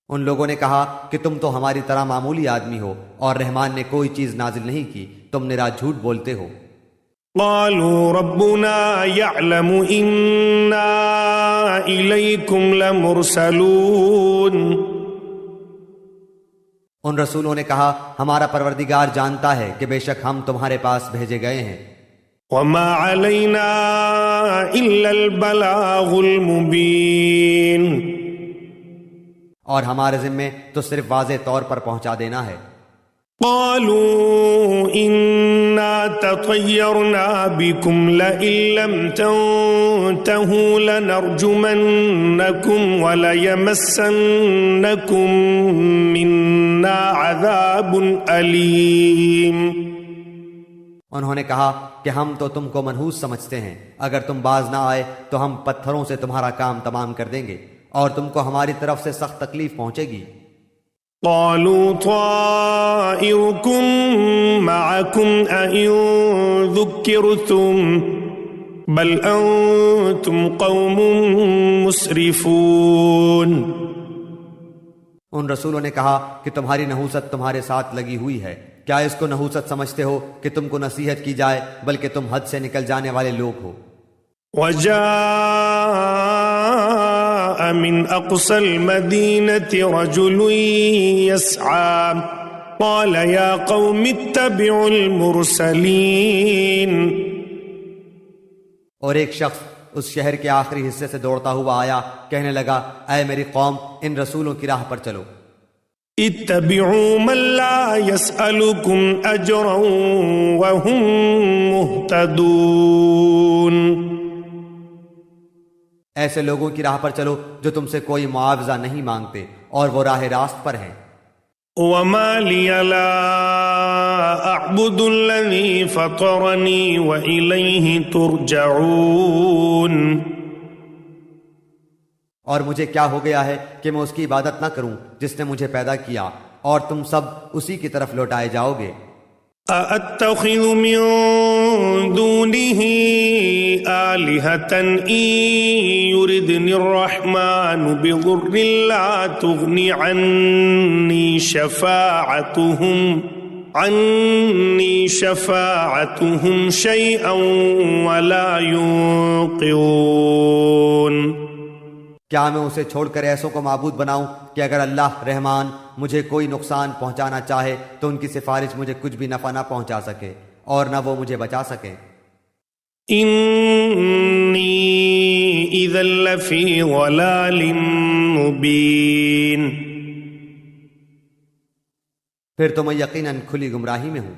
ان لوگوں نے کہا کہ تم تو ہماری طرح معمولی آدمی ہو اور رحمان نے کوئی چیز نازل نہیں کی، تم نرا جھوٹ بولتے ہو۔ قالوا ربنا يعلم إنا إليكم لمرسلون۔ ان رسولوں نے کہا ہمارا پروردگار جانتا ہے کہ بے شک ہم تمہارے پاس بھیجے گئے ہیں۔ وما علينا إلا البلاغ المبين۔ اور ہمارے ذمے تو صرف واضح طور پر پہنچا دینا ہے۔ قالوا إنا تطيرنا بكم لئن لم تنتهوا لنرجمنكم وليمسنكم منا عذاب أليم۔ انہوں نے کہا کہ ہم تو تم کو منحوس سمجھتے ہیں، اگر تم باز نہ آئے تو ہم پتھروں سے تمہارا کام تمام کر دیں گے اور تم کو ہماری طرف سے سخت تکلیف پہنچے گی۔ قالوا طائركم معكم أئن ذكرتم بل أنتم قوم مسرفون۔ ان رسولوں نے کہا کہ تمہاری نحوست تمہارے ساتھ لگی ہوئی ہے، کیا اس کو نحوست سمجھتے ہو کہ تم کو نصیحت کی جائے، بلکہ تم حد سے نکل جانے والے لوگ ہو۔ وجاء من أقصى المدينة رجل يسعى قال يا قوم اتبعوا المرسلين۔ اور ایک شخص اس شہر کے آخری حصے سے دوڑتا ہوا آیا، کہنے لگا اے میری قوم ان رسولوں کی راہ پر چلو۔ اتبعوا من لا يسألكم أجرا وهم مهتدون۔ ایسے لوگوں کی راہ پر چلو جو تم سے کوئی معاوضہ نہیں مانگتے اور وہ راہ راست پر ہیں۔ وما لي لا أعبد الذي فطرني وإليه ترجعون۔ اور مجھے کیا ہو گیا ہے کہ میں اس کی عبادت نہ کروں جس نے مجھے پیدا کیا، اور تم سب اسی کی طرف لوٹائے جاؤ گے۔ أأتخذ من دونه آلهة إن يردني الرحمن بضر لا تغني عني شفاعتهم شيئا ولا ينقذون۔ کیا میں اسے چھوڑ کر ایسوں کو معبود بناؤں کہ اگر اللہ رحمان مجھے کوئی نقصان پہنچانا چاہے تو ان کی سفارش مجھے کچھ بھی نفع نہ پہنچا سکے اور نہ وہ مجھے بچا سکیں۔ انی اذا لفی ضلال مبین۔ پھر تو میں یقیناً کھلی گمراہی میں ہوں۔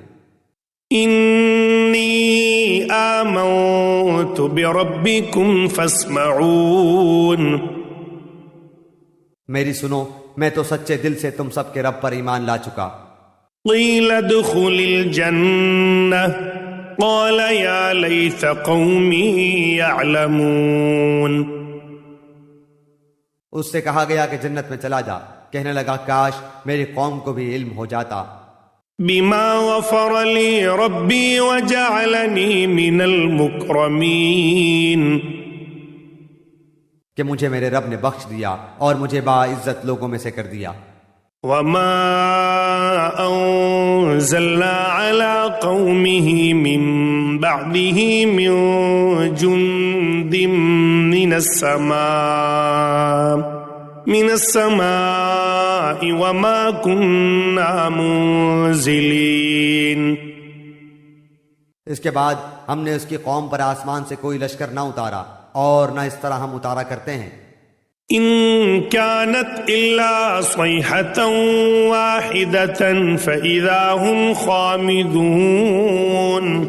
انی آمنت بربکم فاسمعون۔ میری سنو، میں تو سچے دل سے تم سب کے رب پر ایمان لا چکا۔ قیل ادخل الجنہ قال یا لیت قومی یعلمون۔ اس سے کہا گیا کہ جنت میں چلا جا، کہنے لگا کاش میری قوم کو بھی علم ہو جاتا۔ بما غفر لی ربی وجعلنی من المکرمین۔ کہ مجھے میرے رب نے بخش دیا اور مجھے باعزت لوگوں میں سے کر دیا۔ وما انزلنا على قومه من بعده من جند من السماء من السماء وما كنا منزلين. اس کے بعد ہم نے اس کی قوم پر آسمان سے کوئی لشکر نہ اتارا اور نہ اس طرح ہم اتارا کرتے ہیں. إن كانت إلا صيحة واحدة فإذا هم خامدون.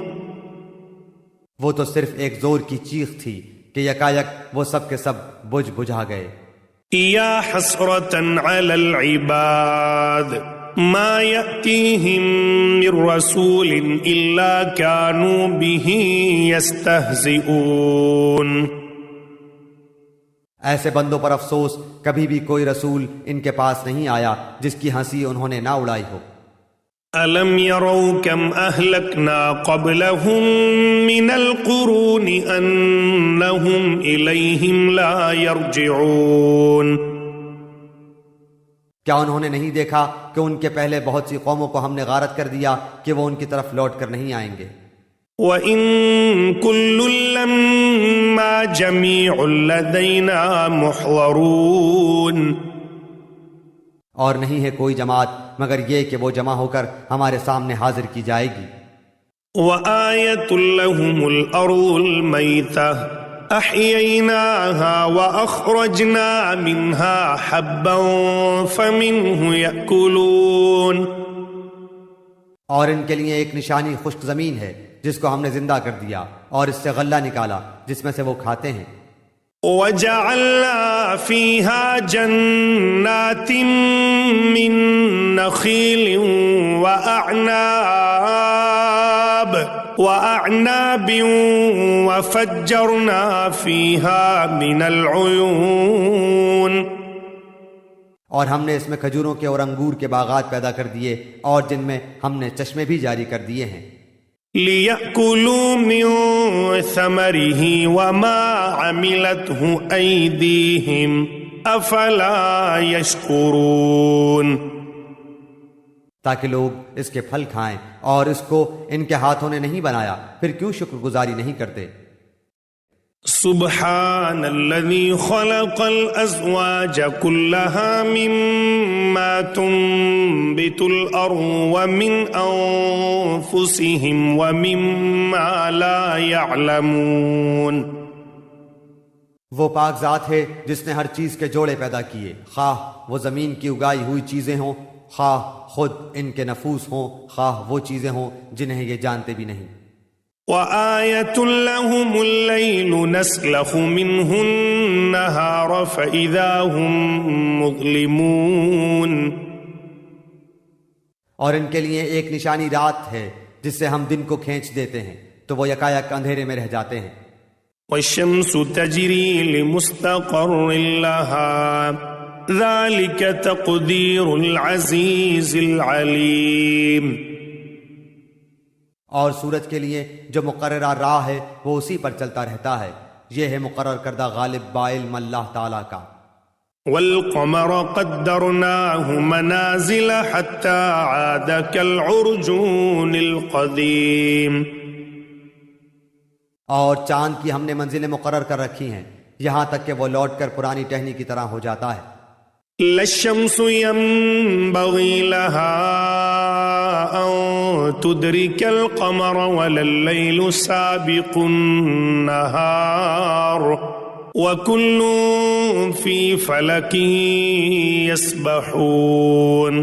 وہ تو صرف ایک زور کی چیخ تھی کہ یکایک وہ سب کے سب بجھ بجھا گئے. يا حسرة على العباد ما يأتيهم من رسول إلا كانوا به يستهزئون. ایسے بندوں پر افسوس، کبھی بھی کوئی رسول ان کے پاس نہیں آیا جس کی ہنسی انہوں نے نہ اڑائی ہو. ألم يروا كم أهلكنا قبلهم من القرون أنهم إليهم لا يرجعون. کیا انہوں نے نہیں دیکھا کہ ان کے پہلے بہت سی قوموں کو ہم نے غارت کر دیا کہ وہ ان کی طرف لوٹ کر نہیں آئیں گے. وَإِن كُلٌّ لَّمَّا جَمِيعٌ لَّدَيْنَا مُحْضَرُونَ. اور نہیں ہے کوئی جماعت مگر یہ کہ وہ جمع ہو کر ہمارے سامنے حاضر کی جائے گی. وَآيَةٌ لَّهُمُ الْأَرْضُ الْمَيْتَةُ أَحْيَيْنَاهَا وَأَخْرَجْنَا مِنْهَا حَبًّا فَمِنْهُ يَأْكُلُونَ. اور ان کے لیے ایک نشانی خشک زمین ہے جس کو ہم نے زندہ کر دیا اور اس سے غلہ نکالا جس میں سے وہ کھاتے ہیں. وَجَعَلْنَا فِيهَا جَنَّاتٍ مِّن نَّخِيلٍ وَأَعْنَابٍ وَفَجَّرْنَا فِيهَا مِنَ الْعُيُونِ. اور ہم نے اس میں کھجوروں کے اور انگور کے باغات پیدا کر دیے اور جن میں ہم نے چشمے بھی جاری کر دیے ہیں. لِيَأْكُلُوا مِن ثَمَرِهِ وَمَا عَمِلَتْهُ أَيْدِيهِمْ أَفَلَا يَشْكُرُونَ. تاکہ لوگ اس کے پھل کھائیں اور اس کو ان کے ہاتھوں نے نہیں بنایا، پھر کیوں شکر گزاری نہیں کرتے. سبحان الذي خلق الأزواج كلها مما تنبت الأرض ومن أنفسهم ومما لا يعلمون. وہ پاک ذات ہے جس نے ہر چیز کے جوڑے پیدا کیے، خواہ وہ زمین کی اگائی ہوئی چیزیں ہوں، خواہ خود ان کے نفوس ہوں، خواہ وہ چیزیں ہوں جنہیں یہ جانتے بھی نہیں. وَآيَةٌ لَّهُمُ اللَّيْلُ نَسْلَخُ مِنْهُ النَّهَارَ فَإِذَا هُمْ مُظْلِمُونَ. اور ان کے لیے ایک نشانی رات ہے جس سے ہم دن کو کھینچ دیتے ہیں تو وہ یکایک اندھیرے میں رہ جاتے ہیں. وَالشَّمْسُ تَجْرِي لِمُسْتَقَرٍّ لَّهَا ذَلِكَ تَقْدِيرُ الْعَزِيزِ الْعَلِيمِ. اور سورج کے لیے جو مقررہ راہ ہے وہ اسی پر چلتا رہتا ہے، یہ ہے مقرر کردہ غالب بعلم اللہ تعالیٰ کا. وَالْقَمَرَ قَدَّرْنَاهُ مَنَازِلَ حَتَّى عَادَ كَالْعُرْجُونِ الْقَدِيمِ. اور چاند کی ہم نے منزلیں مقرر کر رکھی ہیں یہاں تک کہ وہ لوٹ کر پرانی ٹہنی کی طرح ہو جاتا ہے. لَا الشَّمْسُ يَنبَغِي لَهَا أَن تُدْرِكَ الْقَمَرَ وَلَا اللَّيْلُ سَابِقُ النَّهَارِ وَكُلٌّ فِي فَلَكٍ يَسْبَحُونَ.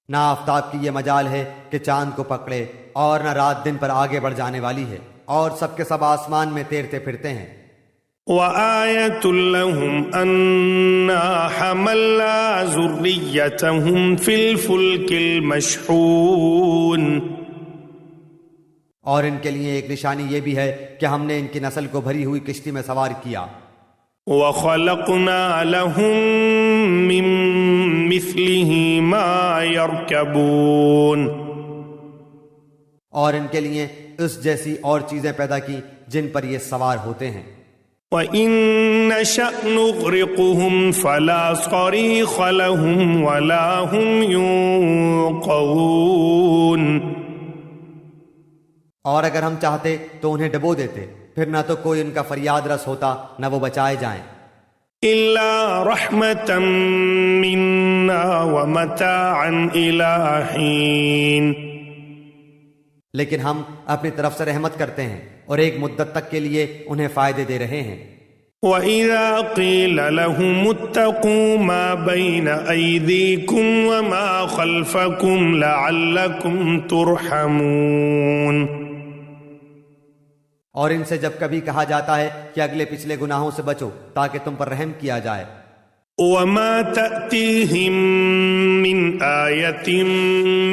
نہ آفتاب کی یہ مجال ہے کہ چاند کو پکڑے اور نہ رات دن پر آگے بڑھ جانے والی ہے، اور سب کے سب آسمان میں تیرتے پھرتے ہیں. وَآيَةٌ لَّهُمْ أَنَّا حَمَلْنَا ذُرِّيَّتَهُمْ فِي الْفُلْكِ الْمَشْحُونِ. اور ان کے لیے ایک نشانی یہ بھی ہے کہ ہم نے ان کی نسل کو بھری ہوئی کشتی میں سوار کیا. وَخَلَقْنَا لَهُم مِّن مِّثْلِهِ مَا يَرْكَبُونَ. اور ان کے لیے اس جیسی اور چیزیں پیدا کی جن پر یہ سوار ہوتے ہیں. وَإِن نَّشَأْ نُغْرِقْهُمْ فَلَا صَرِيخَ لَهُمْ وَلَا هُمْ يُنقَذُونَ. اور اگر ہم چاہتے تو انہیں ڈبو دیتے، پھر نہ تو کوئی ان کا فریاد رس ہوتا نہ وہ بچائے جائیں. إلا رحمة منا ومتاعا إلى حين. لیکن ہم اپنی طرف سے رحمت کرتے ہیں اور ایک مدت تک کے لیے انہیں فائدے دے رہے ہیں. وَإِذَا قِيلَ لَهُمُ اتَّقُوا مَا بَيْنَ أَيْدِيكُمْ وَمَا خَلْفَكُمْ لَعَلَّكُمْ تُرْحَمُونَ. اور ان سے جب کبھی کہا جاتا ہے کہ اگلے پچھلے گناہوں سے بچو تاکہ تم پر رحم کیا جائے. وَمَا تَأْتِيهِم مِّنْ آيَةٍ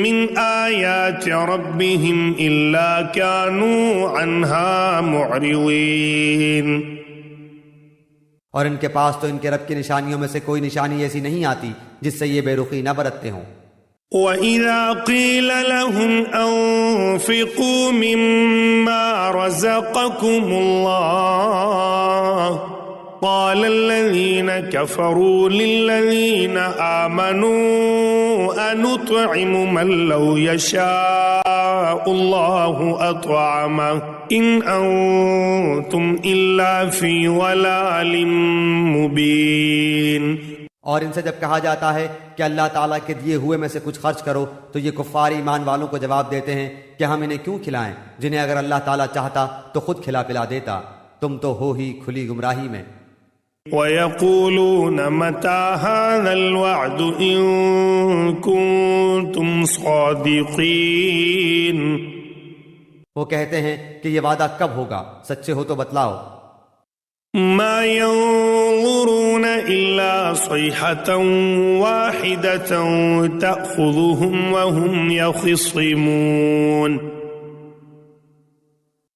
مِّنْ آيَاتِ رَبِّهِمْ إِلَّا كَانُوا عَنْهَا مُعْرِضِينَ. اور ان کے پاس تو ان کے رب کی نشانیوں میں سے کوئی نشانی ایسی نہیں آتی جس سے یہ بے رخی نہ برتتے ہوں. وَإِذَا قِيلَ لَهُمْ أَنفِقُوا مِمَّا رَزَقَكُمُ اللَّهُ قَالَ الَّذِينَ كَفَرُوا لِلَّذِينَ آمَنُوا أَنُطْعِمُ مَن لَّوْ يَشَاءُ اللَّهُ أَطْعَمَهُ إِنْ أَنتُمْ إِلَّا فِي ضَلَالٍ مُّبِينٍ. اور ان سے جب کہا جاتا ہے کہ اللہ تعالیٰ کے دیے ہوئے میں سے کچھ خرچ کرو تو یہ کفار ایمان والوں کو جواب دیتے ہیں کہ ہم انہیں کیوں کھلائیں جنہیں اگر اللہ تعالیٰ چاہتا تو خود کھلا پلا دیتا. تم تو ہو ہی کھلی گمراہی میں. وَيَقُولُونَ مَتَىٰ هَٰذَا الْوَعْدُ إِن كُنتُمْ صَادِقِينَ. وہ کہتے ہیں کہ یہ وعدہ کب ہوگا، سچے ہو تو بتلاؤ. مَا يَنظُرُونَ إِلَّا صَيْحَةً وَاحِدَةً تَأْخُذُهُمْ وَهُمْ يَخِصِّمُونَ.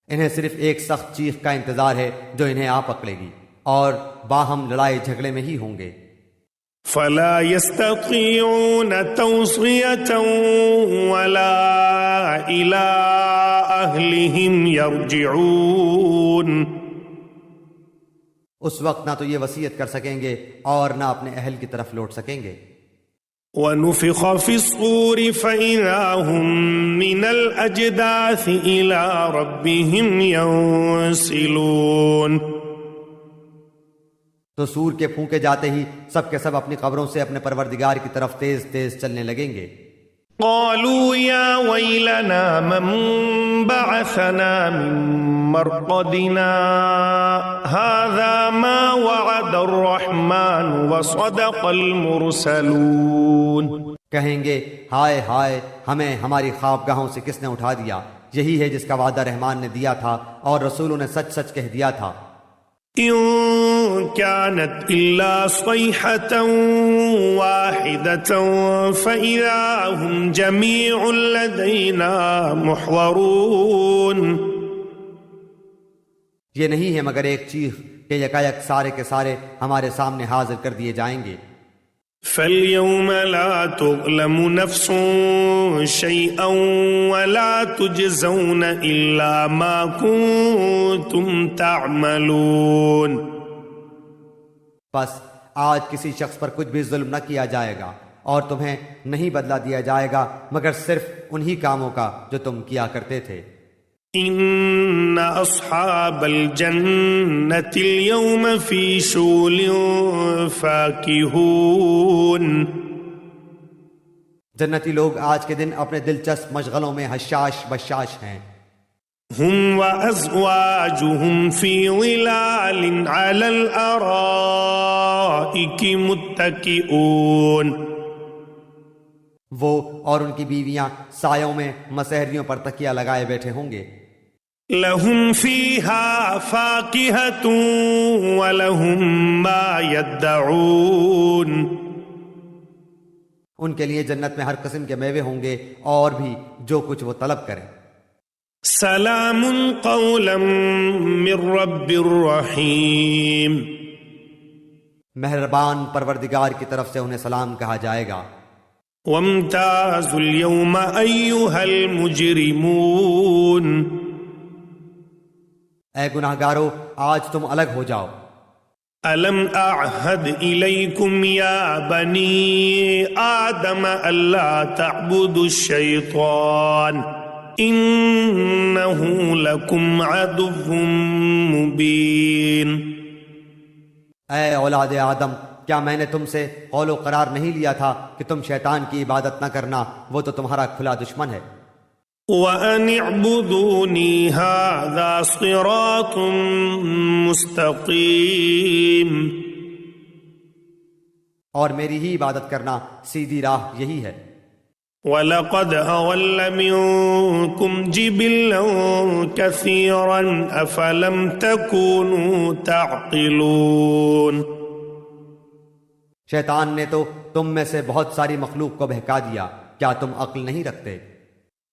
انہیں صرف ایک سخت چیخ کا انتظار ہے جو انہیں آ پکڑے گی اور باہم لڑائی جھگڑے میں ہی ہوں گے. فَلَا يَسْتَطِيعُونَ تَوْصِيَةً وَلَا إِلَىٰ أَهْلِهِمْ يَرْجِعُونَ. اس وقت نہ تو یہ وصیت کر سکیں گے اور نہ اپنے اہل کی طرف لوٹ سکیں گے. وَنُفِخَ فِي الصُّورِ فَإِذَا هُم مِّنَ الْأَجْدَاثِ إِلَىٰ رَبِّهِمْ يَنسِلُونَ. تو سور کے پھونکے جاتے ہی سب کے سب اپنی قبروں سے اپنے پروردگار کی طرف تیز تیز چلنے لگیں گے. قالوا يا ويلنا من بعثنا من مرقدنا هذا ما وعد الرحمن وصدق المرسلون. کہیں گے ہائے ہائے ہمیں ہماری خوابگاہوں سے کس نے اٹھا دیا، یہی ہے جس کا وعدہ رحمان نے دیا تھا اور رسولوں نے سچ سچ کہہ دیا تھا. إن كانت إلا صيحة واحدة فإذا هم جميع لدينا محضرون. یہ نہیں ہے مگر ایک چیخ کہ یکایک سارے کے سارے ہمارے سامنے حاضر کر دیے جائیں گے. فَالْيَوْمَ لَا تُظْلَمُ نَفْسٌ شَيْئًا وَلَا تُجْزَوْنَ إِلَّا مَا كُنتُمْ تَعْمَلُونَ. بس آج کسی شخص پر کچھ بھی ظلم نہ کیا جائے گا اور تمہیں نہیں بدلہ دیا جائے گا مگر صرف انہی کاموں کا جو تم کیا کرتے تھے. إِنَّ أَصْحَابَ الْجَنَّةِ الْيَوْمَ فِي شُغُلٍ فَاكِهُونَ. جنتی لوگ آج کے دن اپنے دلچسپ مشغلوں میں حشاش بشاش ہیں. هُمْ وَأَزْوَاجُهُمْ فِي ظِلَالٍ عَلَى الْأَرَائِكِ مُتَّكِئُونَ. وہ اور ان کی بیویاں سایوں میں مسہریوں پر تکیہ لگائے بیٹھے ہوں گے. لَهُمْ فِيهَا فَاكِهَةٌ وَلَهُمْ مَا يَدَّعُونَ. ان کے لیے جنت میں ہر قسم کے میوے ہوں گے اور بھی جو کچھ وہ طلب کریں. سلام قولا من رب الرحیم. مہربان پروردگار کی طرف سے انہیں سلام کہا جائے گا. وامتازوا اليوم أيها المجرمون. اے گناہگارو آج تم الگ ہو جاؤ. ألم أعهد إليكم يا بني آدم ألا تعبدوا الشيطان إنه لكم عدو مبين. اے اولاد آدم، کیا میں نے تم سے قول و قرار نہیں لیا تھا کہ تم شیطان کی عبادت نہ کرنا، وہ تو تمہارا کھلا دشمن ہے۔ وَأَنِ اعْبُدُونِي هَذَا صِرَاطٌ مُسْتَقِيمٌ، اور میری ہی عبادت کرنا سیدھی راہ یہی ہے۔ وَلَقَدْ أَضَلَّ مِنكُمْ جِبِلًّا كَثِيرًا أَفَلَمْ تَكُونُوا تَعْقِلُونَ، شیطان نے تو تم میں سے بہت ساری مخلوق کو بہکا دیا، کیا تم عقل نہیں رکھتے؟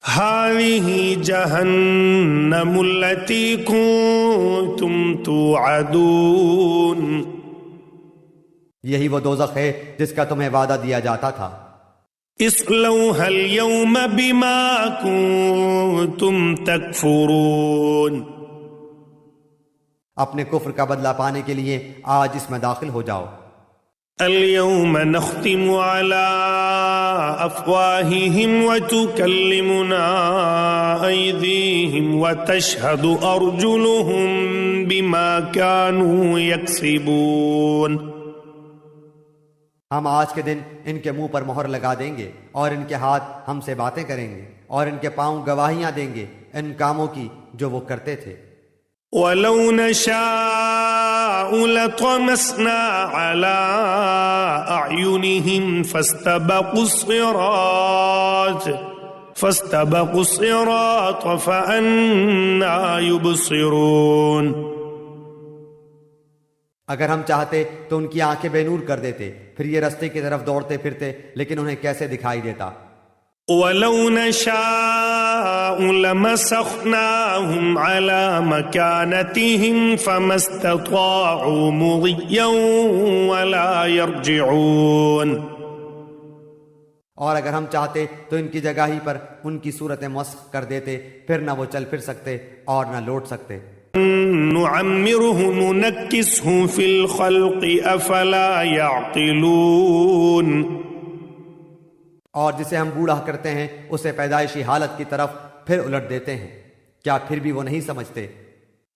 هَذِهِ جَهَنَّمُ الَّتِي كُنتُمْ تُوعَدُونَ، یہی وہ دوزخ ہے جس کا تمہیں وعدہ دیا جاتا تھا۔ اصلوها اليوم بما كنتم تكفرون، اپنے کفر کا بدلہ پانے کے لیے آج اس میں داخل ہو جاؤ۔ اليوم نختم على أفواههم وتكلمنا أيديهم وتشهد أرجلهم بما كانوا يكسبون، ہم آج کے دن ان کے منہ پر مہر لگا دیں گے اور ان کے ہاتھ ہم سے باتیں کریں گے اور ان کے پاؤں گواہیاں دیں گے ان کاموں کی جو وہ کرتے تھے۔ وَلَوْ نَشَاءُ لَطَمَسْنَا عَلَىٰ أَعْيُنِهِمْ فَاسْتَبَقُوا الصِّرَاطَ فَأَنَّىٰ يُبْصِرُونَ، اگر ہم چاہتے تو ان کی آنکھیں بے نور کر دیتے، پھر یہ رستے کی طرف دوڑتے پھرتے، لیکن انہیں کیسے دکھائی دیتا۔ وَلَوْ نَشَاءُ لَمَسَخْنَاهُمْ عَلَىٰ مَكَانَتِهِمْ فَمَا اسْتَطَاعُوا مُضِيًّا وَلَا يَرْجِعُونَ، اور اگر ہم چاہتے تو ان کی جگہ ہی پر ان کی صورت مسخ کر دیتے، پھر نہ وہ چل پھر سکتے اور نہ لوٹ سکتے۔ نُعَمِّرْهُ نُنَكِّسْهُ فِي الْخَلْقِ أَفَلَا يَعْقِلُونَ، اور جسے ہم بوڑھا کرتے ہیں اسے پیدائشی حالت کی طرف پھر الٹ دیتے ہیں، کیا پھر بھی وہ نہیں سمجھتے؟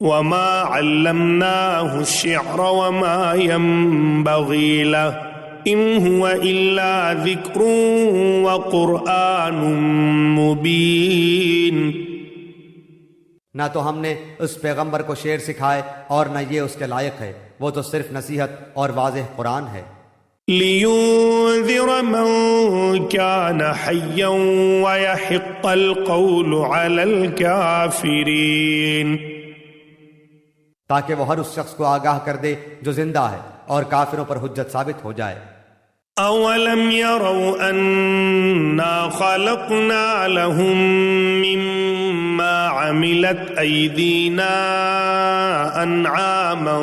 وَمَا عَلَّمْنَاهُ الشِّعْرَ وَمَا يَنبَغِي لَهُ إِنْ هُوَ إِلَّا ذِكْرٌ وَقُرْآنٌ مُبِينٌ، نہ تو ہم نے اس پیغمبر کو شعر سکھائے اور نہ یہ اس کے لائق ہے، وہ تو صرف نصیحت اور واضح قرآن ہے۔ لِيُنذِرَ مَن كَانَ حَيًّا وَيَحِقَّ الْقَوْلُ عَلَى الْكَافِرِينَ، تاکہ وہ ہر اس شخص کو آگاہ کر دے جو زندہ ہے اور کافروں پر حجت ثابت ہو جائے۔ أَوَلَمْ يَرَوْا أَنَّا خَلَقْنَا لَهُم مِّمَّا عَمِلَتْ أَيْدِينَا أَنْعَامًا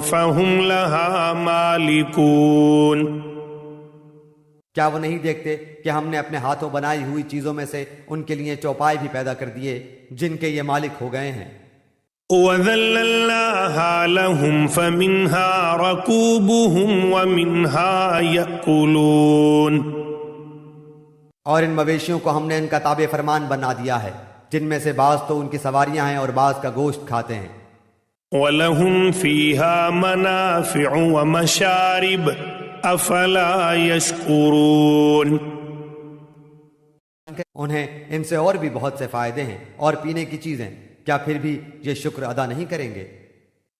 فَهُمْ لَهَا مَالِكُونَ، کیا وہ نہیں دیکھتے کہ ہم نے اپنے ہاتھوں بنائی ہوئی چیزوں میں سے ان کے لیے چوپائے بھی پیدا کر دیے جن کے یہ مالک ہو گئے ہیں۔ وَذَلَّلْنَاهَا لَهُمْ فَمِنْهَا رَكُوبُهُمْ وَمِنْهَا يَأْكُلُونَ، اور ان مویشیوں کو ہم نے ان کا تابع فرمان بنا دیا ہے، جن میں سے بعض تو ان کی سواریاں ہیں اور بعض کا گوشت کھاتے ہیں۔ وَلَهُمْ فِيهَا مَنَافِعُ وَمَشَارِبُ أَفَلَا يَشْكُرُونَ، انہیں ان سے اور بھی بہت سے فائدے ہیں اور پینے کی چیزیں، کیا پھر بھی یہ شکر ادا نہیں کریں گے؟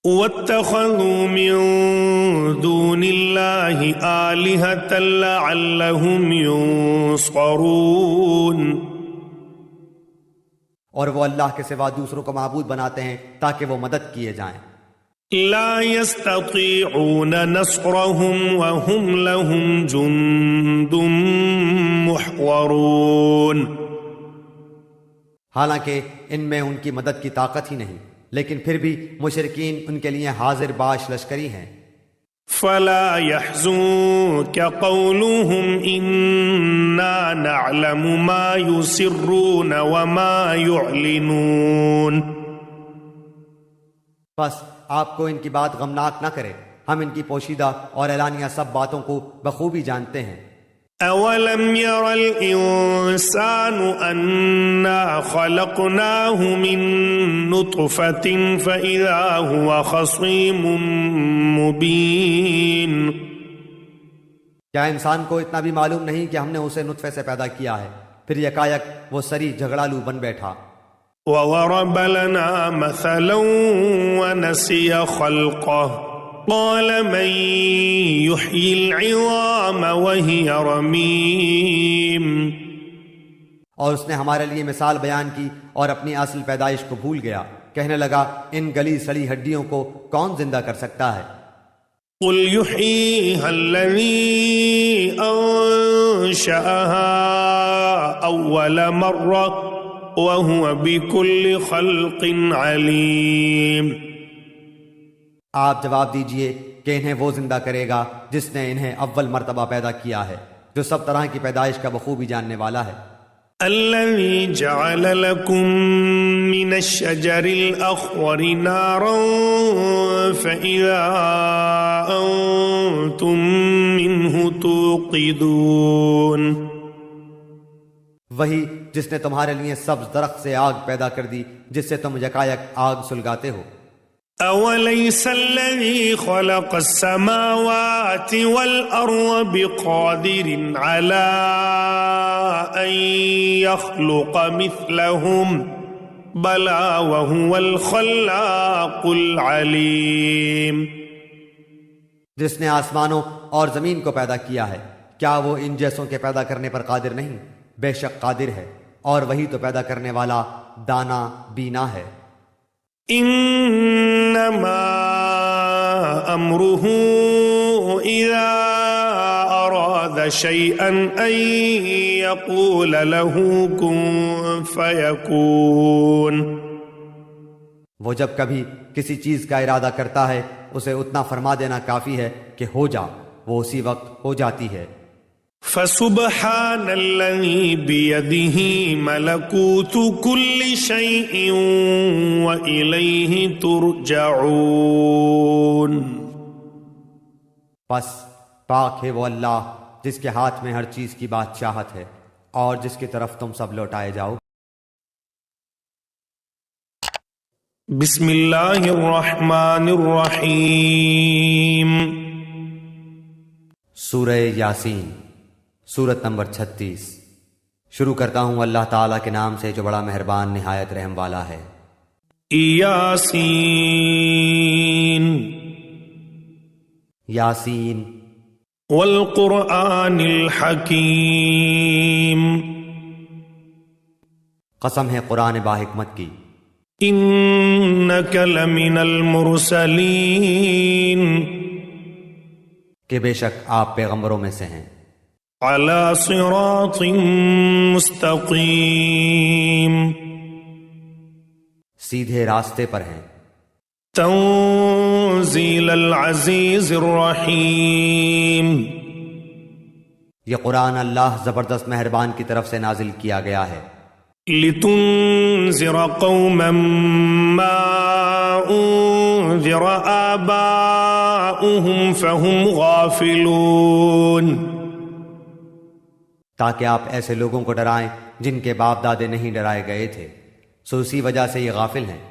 وَاتَّخَذُوا مِن دُونِ اللَّهِ آلِهَةً لَعَلَّهُمْ يُنصَرُونَ، اور وہ اللہ کے سوا دوسروں کو معبود بناتے ہیں تاکہ وہ مدد کیے جائیں۔ لا يستطيعون نصرهم وهم لهم جند محضرون، حالانکہ ان میں ان کی مدد کی طاقت ہی نہیں، لیکن پھر بھی مشرکین ان کے لیے حاضر باش لشکری ہیں۔ فلا يحزنك قولهم إنا نعلم ما يسرون وما يعلنون، بس آپ کو ان کی بات غمناک نہ کرے، ہم ان کی پوشیدہ اور اعلانیہ سب باتوں کو بخوبی جانتے ہیں۔ أولم ير الإنسان أنا خلقناه من نطفة فإذا هو خصيم مبين. کیا انسان کو اتنا بھی معلوم نہیں کہ ہم نے اسے نطفے سے پیدا کیا ہے، پھر یکایک وہ سری جھگڑالو بن بیٹھا. وضرب لنا مثلا ونسي خلقه قال من يحيي العظام وهي رميم. اور اس نے ہمارے لیے مثال بیان کی اور اپنی اصل پیدائش کو بھول گیا. کہنے لگا ان گلی سڑی ہڈیوں کو کون زندہ کر سکتا ہے؟ قل يحييها الذي أنشأها أول مرة وهو بكل خلق عليم. آپ جواب دیجئے کہ انہیں وہ زندہ کرے گا جس نے انہیں اول مرتبہ پیدا کیا ہے، جو سب طرح کی پیدائش کا بخوبی جاننے والا ہے. الذي جعل لكم من الشجر الأخضر نارا فإذا أنتم منه توقدون. وہی جس نے تمہارے لیے سبز درخت سے آگ پیدا کر دی جس سے تم یکایک آگ سلگاتے ہو. أوليس الذي خلق السماوات والأرض بقادر على أن يخلق مثلهم بلى وهو الخلاق العليم. جس نے آسمانوں اور زمین کو پیدا کیا ہے، کیا وہ ان جیسوں کے پیدا کرنے پر قادر نہیں؟ بے شک قادر ہے، اور وہی تو پیدا کرنے والا دانا بینا ہے. انما امره اذا اراد شيئا ان يقول له كن فيكون. وہ جب کبھی کسی چیز کا ارادہ کرتا ہے اسے اتنا فرما دینا کافی ہے کہ ہو جا، وہ اسی وقت ہو جاتی ہے. فسبحان الذي بيده ملكوت كل شيء وإليه ترجعون. پس پاک ہے وہ اللہ جس کے ہاتھ میں ہر چیز کی بادشاہت ہے اور جس کی طرف تم سب لوٹائے جاؤ. بسم اللہ الرحمن الرحیم. سورہ یاسین، سورت نمبر 36. شروع کرتا ہوں اللہ تعالیٰ کے نام سے جو بڑا مہربان نہایت رحم والا ہے. یاسین یاسین والقرآن الحکیم. قسم ہے قرآن باحکمت کی. انک لمن المرسلین. کہ بے شک آپ پیغمبروں میں سے ہیں. علی صراط مستقیم. سیدھے راستے پر ہیں. تنزیل العزیز الرحیم. یہ قرآن اللہ زبردست مہربان کی طرف سے نازل کیا گیا ہے. لتنذر قوما ما انذر آباؤهم فهم غافلون. تاکہ آپ ایسے لوگوں کو ڈرائیں جن کے باپ دادے نہیں ڈرائے گئے تھے، سو اسی وجہ سے یہ غافل ہیں.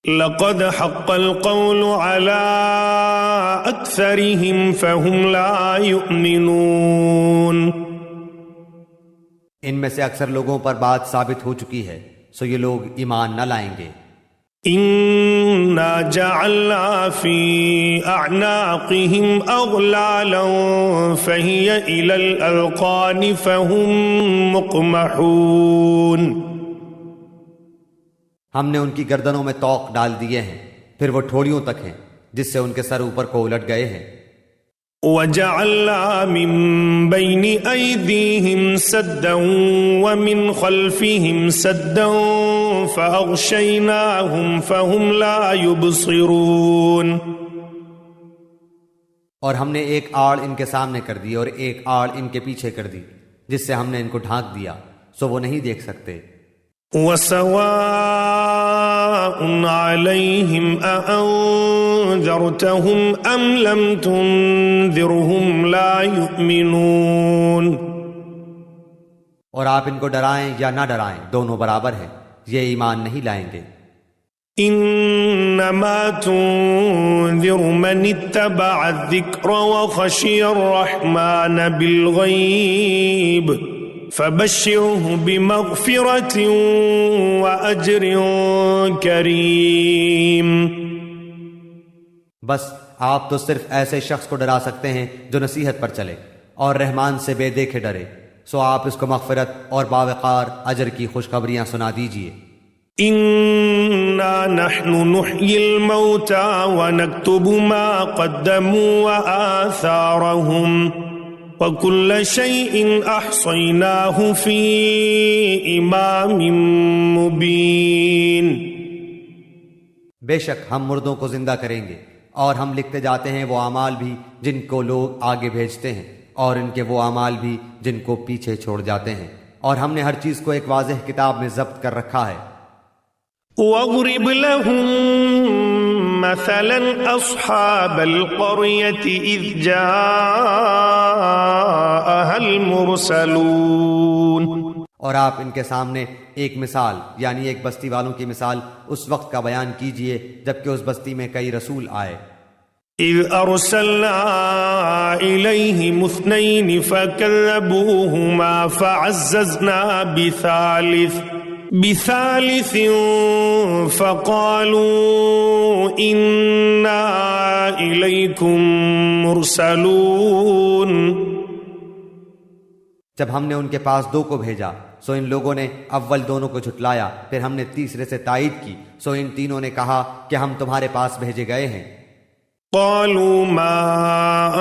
لقد حق القول على أكثرهم فهم لا يؤمنون. ان میں سے اکثر لوگوں پر بات ثابت ہو چکی ہے، سو یہ لوگ ایمان نہ لائیں گے. إنا جعلنا في أعناقهم أغلالا فهي إلى الأذقان فهم مقمحون. ہم نے ان کی گردنوں میں طوق ڈال دیے ہیں، پھر وہ ٹھوڑیوں تک ہیں جس سے ان کے سر اوپر کو الٹ گئے ہیں. وجعلنا من بين أيديهم سدا ومن خلفهم سدا فأغشيناهم فهم لا يبصرون. اور ہم نے ایک آڑ ان کے سامنے کر دی اور ایک آڑ ان کے پیچھے کر دی، جس سے ہم نے ان کو ڈھانک دیا، سو وہ نہیں دیکھ سکتے. وسواء عليهم أأنذرتهم أم لم تنذرهم لا يؤمنون. اور آپ ان کو ڈرائیں یا نہ ڈرائیں دونوں برابر ہیں، یہ ایمان نہیں لائیں گے. انما تنذر من اتبع الذکر وخشی الرحمن بالغیب فبشره بمغفرة وأجر کریم. بس آپ تو صرف ایسے شخص کو ڈرا سکتے ہیں جو نصیحت پر چلے اور رحمان سے بے دیکھے ڈرے، سو آپ اس کو مغفرت اور باوقار اجر کی خوشخبریاں سنا دیجئے. انا نحن نحيي الموتى ونكتب ما قدموا وآثارهم وكل شيء احصيناه في امام مبين. بے شک ہم مردوں کو زندہ کریں گے اور ہم لکھتے جاتے ہیں وہ اعمال بھی جن کو لوگ آگے بھیجتے ہیں اور ان کے وہ اعمال بھی جن کو پیچھے چھوڑ جاتے ہیں، اور ہم نے ہر چیز کو ایک واضح کتاب میں ضبط کر رکھا ہے. واضرب لهم مثلا اصحاب القرية اذ جاءها المرسلون. اور آپ ان کے سامنے ایک مثال یعنی ایک بستی والوں کی مثال اس وقت کا بیان کیجئے جبکہ اس بستی میں کئی رسول آئے. اذ ارسلنا الیہم اثنین فکذبوہما فعززنا بثالث فقالوا انا الیکم مرسلون. جب ہم نے ان کے پاس دو کو بھیجا سو ان لوگوں نے اول دونوں کو جھٹلایا، پھر ہم نے تیسرے سے تائید کی سو ان تینوں نے کہا کہ ہم تمہارے پاس بھیجے گئے ہیں. قالوا ما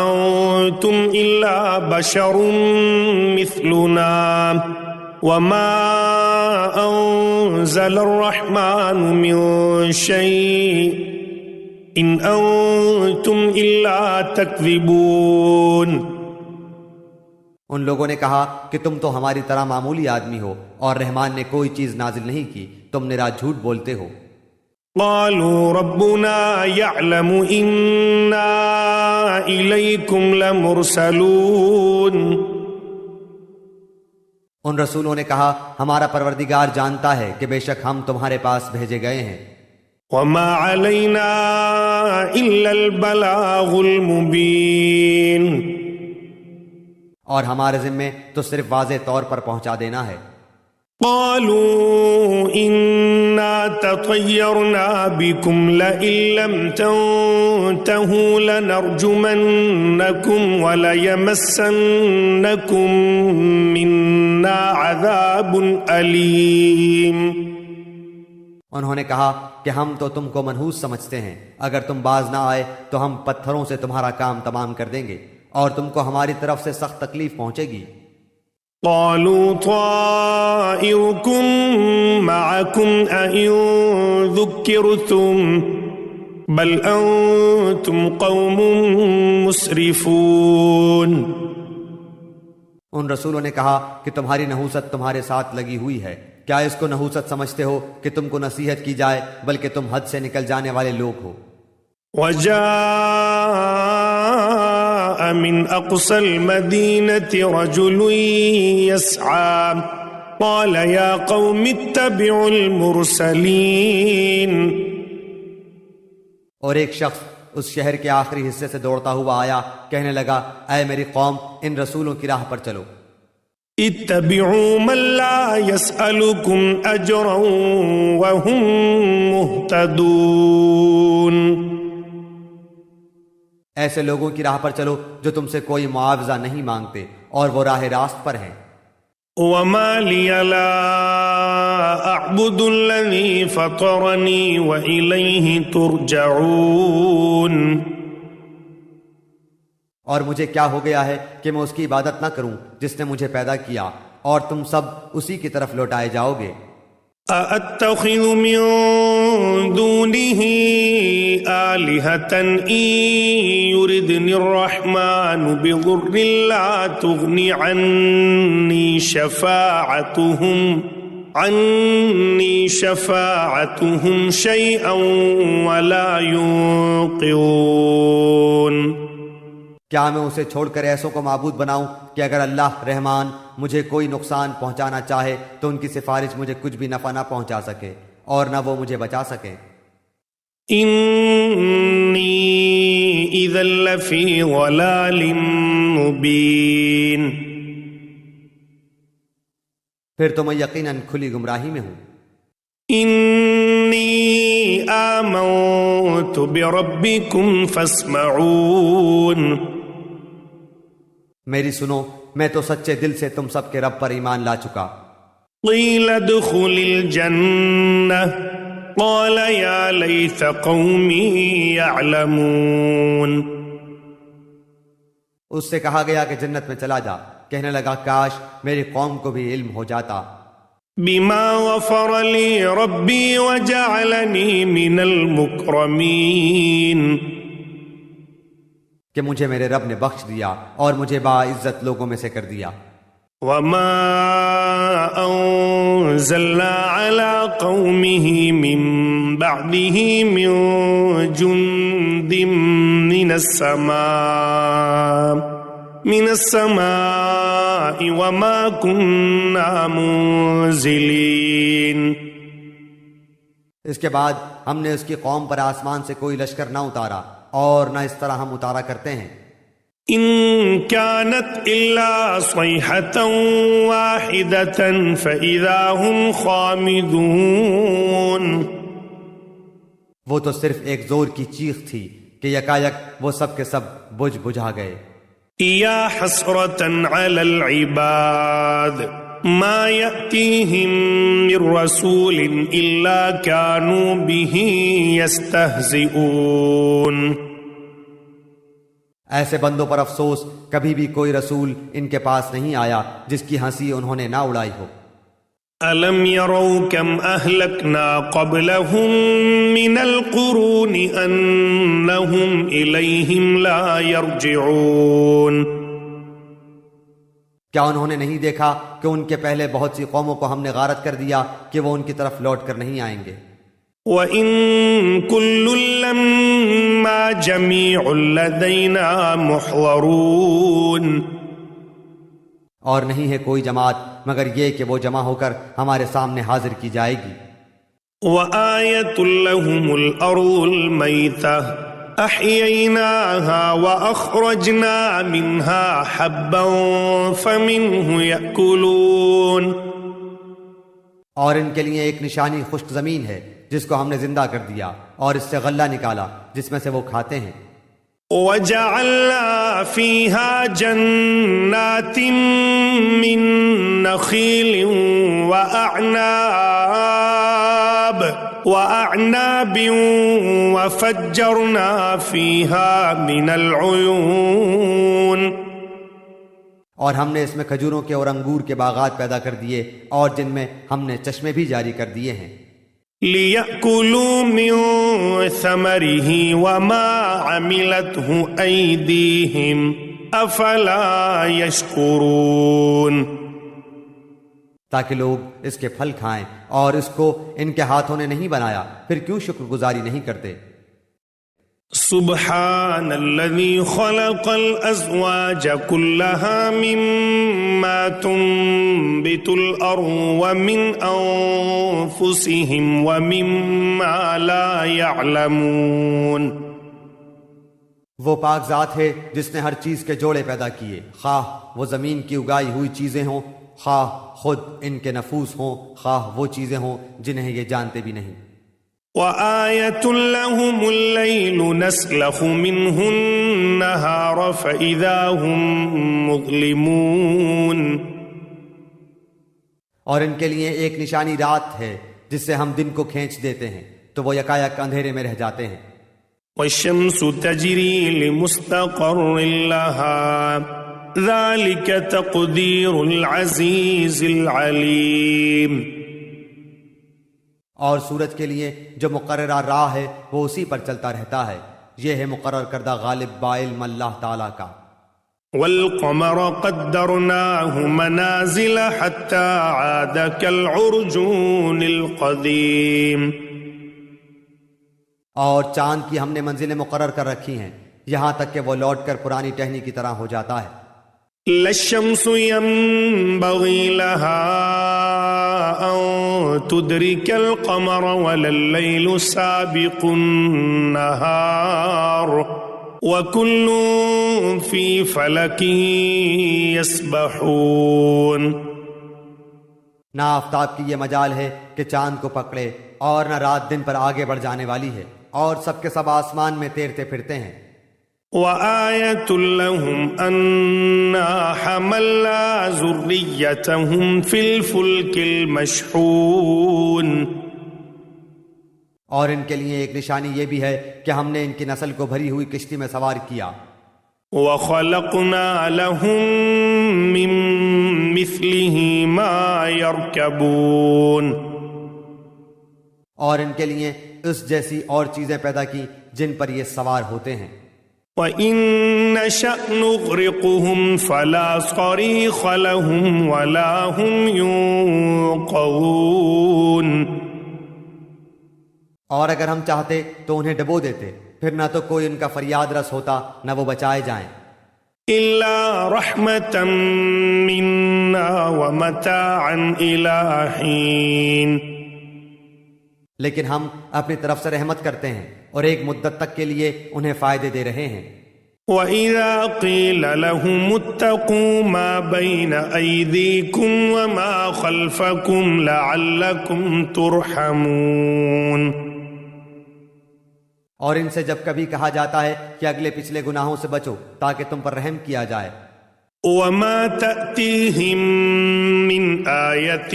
انتم الا بشر مثلنا وما انزل الرحمن من شيء ان انتم الا تكذبون. ان لوگوں نے کہا کہ تم تو ہماری طرح معمولی آدمی ہو اور رحمان نے کوئی چیز نازل نہیں کی، تم نرا جھوٹ بولتے ہو. قالوا ربنا يعلم إنا إليكم لمرسلون. ان رسولوں نے کہا ہمارا پروردگار جانتا ہے کہ بے شک ہم تمہارے پاس بھیجے گئے ہیں. وما علينا إلا البلاغ المبين. اور ہمارے ذمے تو صرف واضح طور پر پہنچا دینا ہے. قالوا إنا تطيرنا بكم لئن لم تنتهوا لنرجمنكم وليمسنكم منا عذاب أليم. انہوں نے کہا کہ ہم تو تم کو منحوس سمجھتے ہیں، اگر تم باز نہ آئے تو ہم پتھروں سے تمہارا کام تمام کر دیں گے اور تم کو ہماری طرف سے سخت تکلیف پہنچے گی. قالوا طائركم معكم أئن ذكرتم بل أنتم قوم مسرفون. ان رسولوں نے کہا کہ تمہاری نحوست تمہارے ساتھ لگی ہوئی ہے، کیا اس کو نحوست سمجھتے ہو کہ تم کو نصیحت کی جائے، بلکہ تم حد سے نکل جانے والے لوگ ہو. وجاء من أقصى المدينة رجل يسعى قال يا قوم اتبعوا المرسلين. اور ایک شخص اس شہر کے آخری حصے سے دوڑتا ہوا آیا، کہنے لگا اے میری قوم ان رسولوں کی راہ پر چلو. اتبعوا من لا يسألكم أجرا وهم مهتدون. ایسے لوگوں کی راہ پر چلو جو تم سے کوئی معاوضہ نہیں مانگتے اور وہ راہ راست پر ہیں. وما لي لا أعبد الذي فطرني وإليه ترجعون. اور مجھے کیا ہو گیا ہے کہ میں اس کی عبادت نہ کروں جس نے مجھے پیدا کیا، اور تم سب اسی کی طرف لوٹائے جاؤ گے. أأتخذ من دونه آلهة إن يردني الرحمن بضر لا تغني عني شفاعتهم عني شفاعتهم شيئا ولا ينقذون. کیا میں اسے چھوڑ کر ایسوں کو معبود بناؤں کہ اگر اللہ رحمان مجھے کوئی نقصان پہنچانا چاہے تو ان کی سفارش مجھے کچھ بھی نفع نہ پہنچا سکے اور نہ وہ مجھے بچا سکیں. انی اذا لفی ضلال مبین. پھر تو میں یقیناً کھلی گمراہی میں ہوں. انی آمنت بربکم فاسمعون. میری سنو، میں تو سچے دل سے تم سب کے رب پر ایمان لا چکا. قیل ادخل الجنہ قال یا لیت قومی یعلمون. اس سے کہا گیا کہ جنت میں چلا جا. کہنے لگا کاش میری قوم کو بھی علم ہو جاتا. بما غفر لی ربی وجعلنی من المکرمین. کہ مجھے میرے رب نے بخش دیا اور مجھے باعزت لوگوں میں سے کر دیا. وما انزلنا على قومه من بعده من جند من السماء وما كنا منزلين. اس کے بعد ہم نے اس کی قوم پر آسمان سے کوئی لشکر نہ اتارا اور نہ اس طرح ہم اتارا کرتے ہیں. ان كانت الا صيحة واحدة فاذا هم خامدون. وہ تو صرف ایک زور کی چیخ تھی کہ یکایک وہ سب کے سب بجھ بجھا گئے. یا حسرة على العباد ما يأتيهم من رسول الا كانوا به يستهزئون. ایسے بندوں پر افسوس، کبھی بھی کوئی رسول ان کے پاس نہیں آیا جس کی ہنسی انہوں نے نہ اڑائی ہو. أَلَمْ يَرَوْا كَمْ أَهْلَكْنَا قَبْلَهُمْ مِنَ الْقُرُونِ أَنَّهُمْ إِلَيْهِمْ لَا يَرْجِعُونَ. کیا انہوں نے نہیں دیکھا کہ ان کے پہلے بہت سی قوموں کو ہم نے غارت کر دیا کہ وہ ان کی طرف لوٹ کر نہیں آئیں گے. وَإِن كُلٌّ لَّمَّا جَمِيعٌ لَّدَيْنَا مُحْضَرُونَ. اور نہیں ہے کوئی جماعت مگر یہ کہ وہ جمع ہو کر ہمارے سامنے حاضر کی جائے گی. وَآيَةٌ لَّهُمُ الْأَرْضُ الْمَيْتَةُ أَحْيَيْنَاهَا وَأَخْرَجْنَا مِنْهَا حَبًّا فَمِنْهُ يَأْكُلُونَ. اور ان کے لیے ایک نشانی خشک زمین ہے جس کو ہم نے زندہ کر دیا اور اس سے غلہ نکالا جس میں سے وہ کھاتے ہیں. وَجَعَلْنَا فِيهَا جَنَّاتٍ مِّن نَخِيلٍ وَأَعْنَابٍ وَفَجَّرْنَا فِيهَا مِنَ الْعُيُونِ. اور ہم نے اس میں کھجوروں کے اور انگور کے باغات پیدا کر دیے اور جن میں ہم نے چشمے بھی جاری کر دیے ہیں. لِيَأْكُلُوا مِن ثَمَرِهِ وَمَا عَمِلَتْهُ أَيْدِيهِمْ أَفَلَا يَشْكُرُونَ. تاکہ لوگ اس کے پھل کھائیں اور اس کو ان کے ہاتھوں نے نہیں بنایا، پھر کیوں شکر گزاری نہیں کرتے. سبحان الذي خلق الأزواج كلها مما تنبت الأرض ومن أنفسهم ومما لا يعلمون. وہ پاک ذات ہے جس نے ہر چیز کے جوڑے پیدا کیے، خواہ وہ زمین کی اگائی ہوئی چیزیں ہوں، خواہ خود ان کے نفوس ہوں، خواہ وہ چیزیں ہوں جنہیں یہ جانتے بھی نہیں. وَآيَةٌ لَّهُمُ اللَّيْلُ نَسْلَخُ مِنْهُ النَّهَارَ فَإِذَا هُمْ مُظْلِمُونَ. اور ان کے لیے ایک نشانی رات ہے جس سے ہم دن کو کھینچ دیتے ہیں تو وہ یکایک اندھیرے میں رہ جاتے ہیں. وَالشَّمْسُ تَجْرِي لِمُسْتَقَرٍّ لَّهَا ذَلِكَ تَقْدِيرُ الْعَزِيزِ الْعَلِيمِ. اور سورج کے لیے جو مقررہ راہ ہے وہ اسی پر چلتا رہتا ہے، یہ ہے مقرر کردہ غالب با علم اللہ تعالیٰ کا. والقمر قدرناه منازل حتى عاد كالعرجون القديم اور چاند کی ہم نے منزلیں مقرر کر رکھی ہیں یہاں تک کہ وہ لوٹ کر پرانی ٹہنی کی طرح ہو جاتا ہے. لا الشمس ينبغي لها أن تدرك القمر ولا الليل سابق النهار وكل في فلك يسبحون. نہ آفتاب کی یہ مجال ہے کہ چاند کو پکڑے اور نہ رات دن پر آگے بڑھ جانے والی ہے اور سب کے سب آسمان میں تیرتے پھرتے ہیں. وآية لهم أنا حملنا ذريتهم في الفلك المشحون. اور ان کے لیے ایک نشانی یہ بھی ہے کہ ہم نے ان کی نسل کو بھری ہوئی کشتی میں سوار کیا. وخلقنا لهم من مثله ما يركبون. اور ان کے لیے اس جیسی اور چیزیں پیدا کی جن پر یہ سوار ہوتے ہیں. وَإِن نَّشَأْ نُغْرِقْهُمْ فَلَا صَرِيخَ لَهُمْ وَلَا هُمْ يُنقَذُونَ. اور اگر ہم چاہتے تو انہیں ڈبو دیتے پھر نہ تو کوئی ان کا فریاد رس ہوتا نہ وہ بچائے جائیں. إِلَّا رَحْمَةً مِّنَّا وَمَتَاعًا إِلَىٰ حِينٍ. لیکن ہم اپنی طرف سے رحمت کرتے ہیں اور ایک مدت تک کے لیے انہیں فائدے دے رہے ہیں. وَإِذَا قِيلَ لَهُمُ اتَّقُوا مَا بَيْنَ أَيْدِيكُمْ وَمَا خَلْفَكُمْ لَعَلَّكُمْ تُرْحَمُونَ. اور ان سے جب کبھی کہا جاتا ہے کہ اگلے پچھلے گناہوں سے بچو تاکہ تم پر رحم کیا جائے. وَمَا تَأْتِيهِم مِّنْ آيَةٍ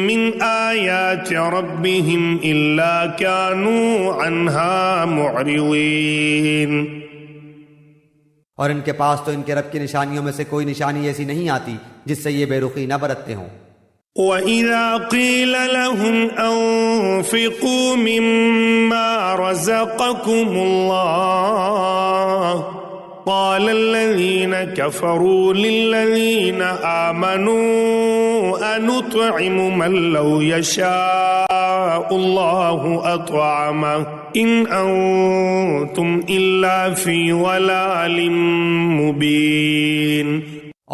مِّنْ آيَاتِ رَبِّهِمْ إِلَّا كَانُوا عَنْهَا مُعْرِضِينَ. اور ان کے پاس تو ان کے رب کی نشانیوں میں سے کوئی نشانی ایسی نہیں آتی جس سے یہ بے رخی نہ برتتے ہوں. وَإِذَا قِيلَ لَهُمْ أَنفِقُوا مِمَّا رَزَقَكُمُ اللَّهُ قَالَ الَّذِينَ كَفَرُوا لِلَّذِينَ آمَنُوا أَنُطْعِمُ مَن لَّوْ يَشَاءُ اللَّهُ أَطْعَمَهُ إِنْ أَنتُمْ إِلَّا فِي ضَلَالٍ مُّبِينٍ.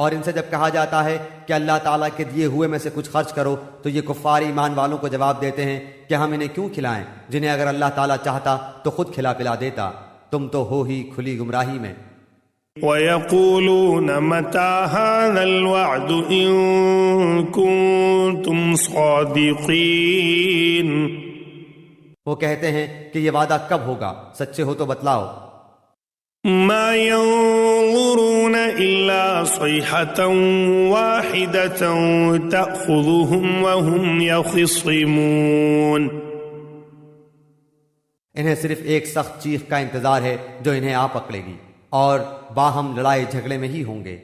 اور ان سے جب کہا جاتا ہے کہ اللہ تعالیٰ کے دیے ہوئے میں سے کچھ خرچ کرو تو یہ کفار ایمان والوں کو جواب دیتے ہیں کہ ہم انہیں کیوں کھلائیں جنہیں اگر اللہ تعالیٰ چاہتا تو خود کھلا پلا دیتا. تم تو ہو ہی کھلی گمراہی میں. وَيَقُولُونَ مَتَىٰ هَٰذَا الْوَعْدُ إِن كُنتُمْ صَادِقِينَ. وہ کہتے ہیں کہ یہ وعدہ کب ہوگا، سچے ہو تو بتلاؤ. مَا يَنظُرُونَ إِلَّا صَيْحَةً وَاحِدَةً تَأْخُذُهُمْ وَهُمْ يَخِصِّمُونَ. انہیں صرف ایک سخت چیخ کا انتظار ہے جو انہیں آ پکڑے گی اور باہم لڑائی جھگڑے میں ہی ہوں گے.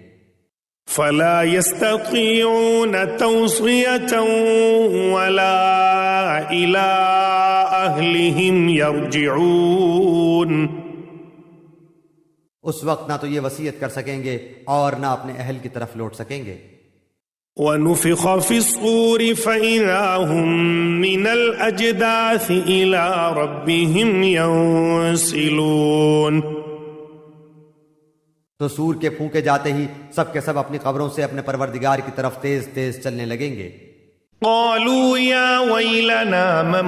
فَلَا يَسْتَطِيعُونَ تَوْصِيَةً وَلَا إِلَىٰ أَهْلِهِمْ يَرْجِعُونَ. اس وقت نہ تو یہ وصیت کر سکیں گے اور نہ اپنے اہل کی طرف لوٹ سکیں گے. وَنُفِخَ فِي الصُّورِ فَإِذَا هُم مِّنَ الْأَجْدَاثِ إِلَىٰ رَبِّهِمْ يَنسِلُونَ. تو سور کے پھونکے جاتے ہی سب کے سب اپنی قبروں سے اپنے پروردگار کی طرف تیز تیز چلنے لگیں گے. قالوا يا ويلنا من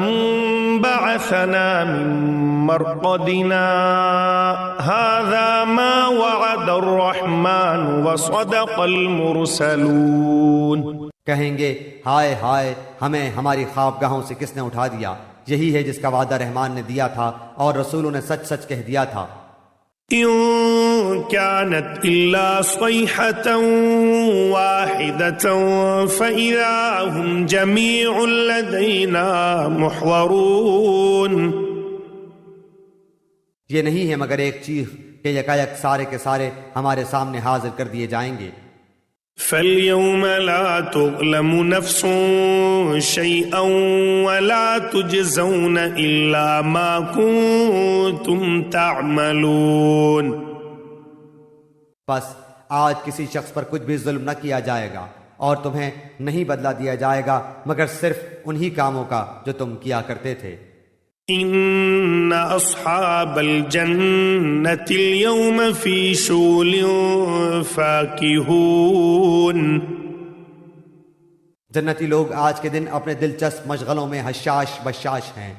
بعثنا من مرقدنا هذا ما وعد الرحمن وصدق المرسلون. کہیں گے ہائے ہائے ہمیں ہماری خوابگاہوں سے کس نے اٹھا دیا، یہی ہے جس کا وعدہ رحمان نے دیا تھا اور رسولوں نے سچ سچ کہہ دیا تھا. إن كانت إلا صيحة واحدة فإذا هم جميع لدينا محضرون. یہ نہیں ہے مگر ایک چیخ کہ یکایک سارے کے سارے ہمارے سامنے حاضر کر دیے جائیں گے. فَالْيَوْمَ لَا تُظْلَمُ نَفْسٌ شَيْئًا وَلَا تُجْزَوْنَ إِلَّا مَا كُنتُمْ تَعْمَلُونَ. بس آج کسی شخص پر کچھ بھی ظلم نہ کیا جائے گا اور تمہیں نہیں بدلہ دیا جائے گا مگر صرف انہی کاموں کا جو تم کیا کرتے تھے۔ ان اصحاب الجنة اليوم في شغل فاكهون، جنتی لوگ آج کے دن اپنے دلچسپ مشغلوں میں حشاش بشاش ہیں۔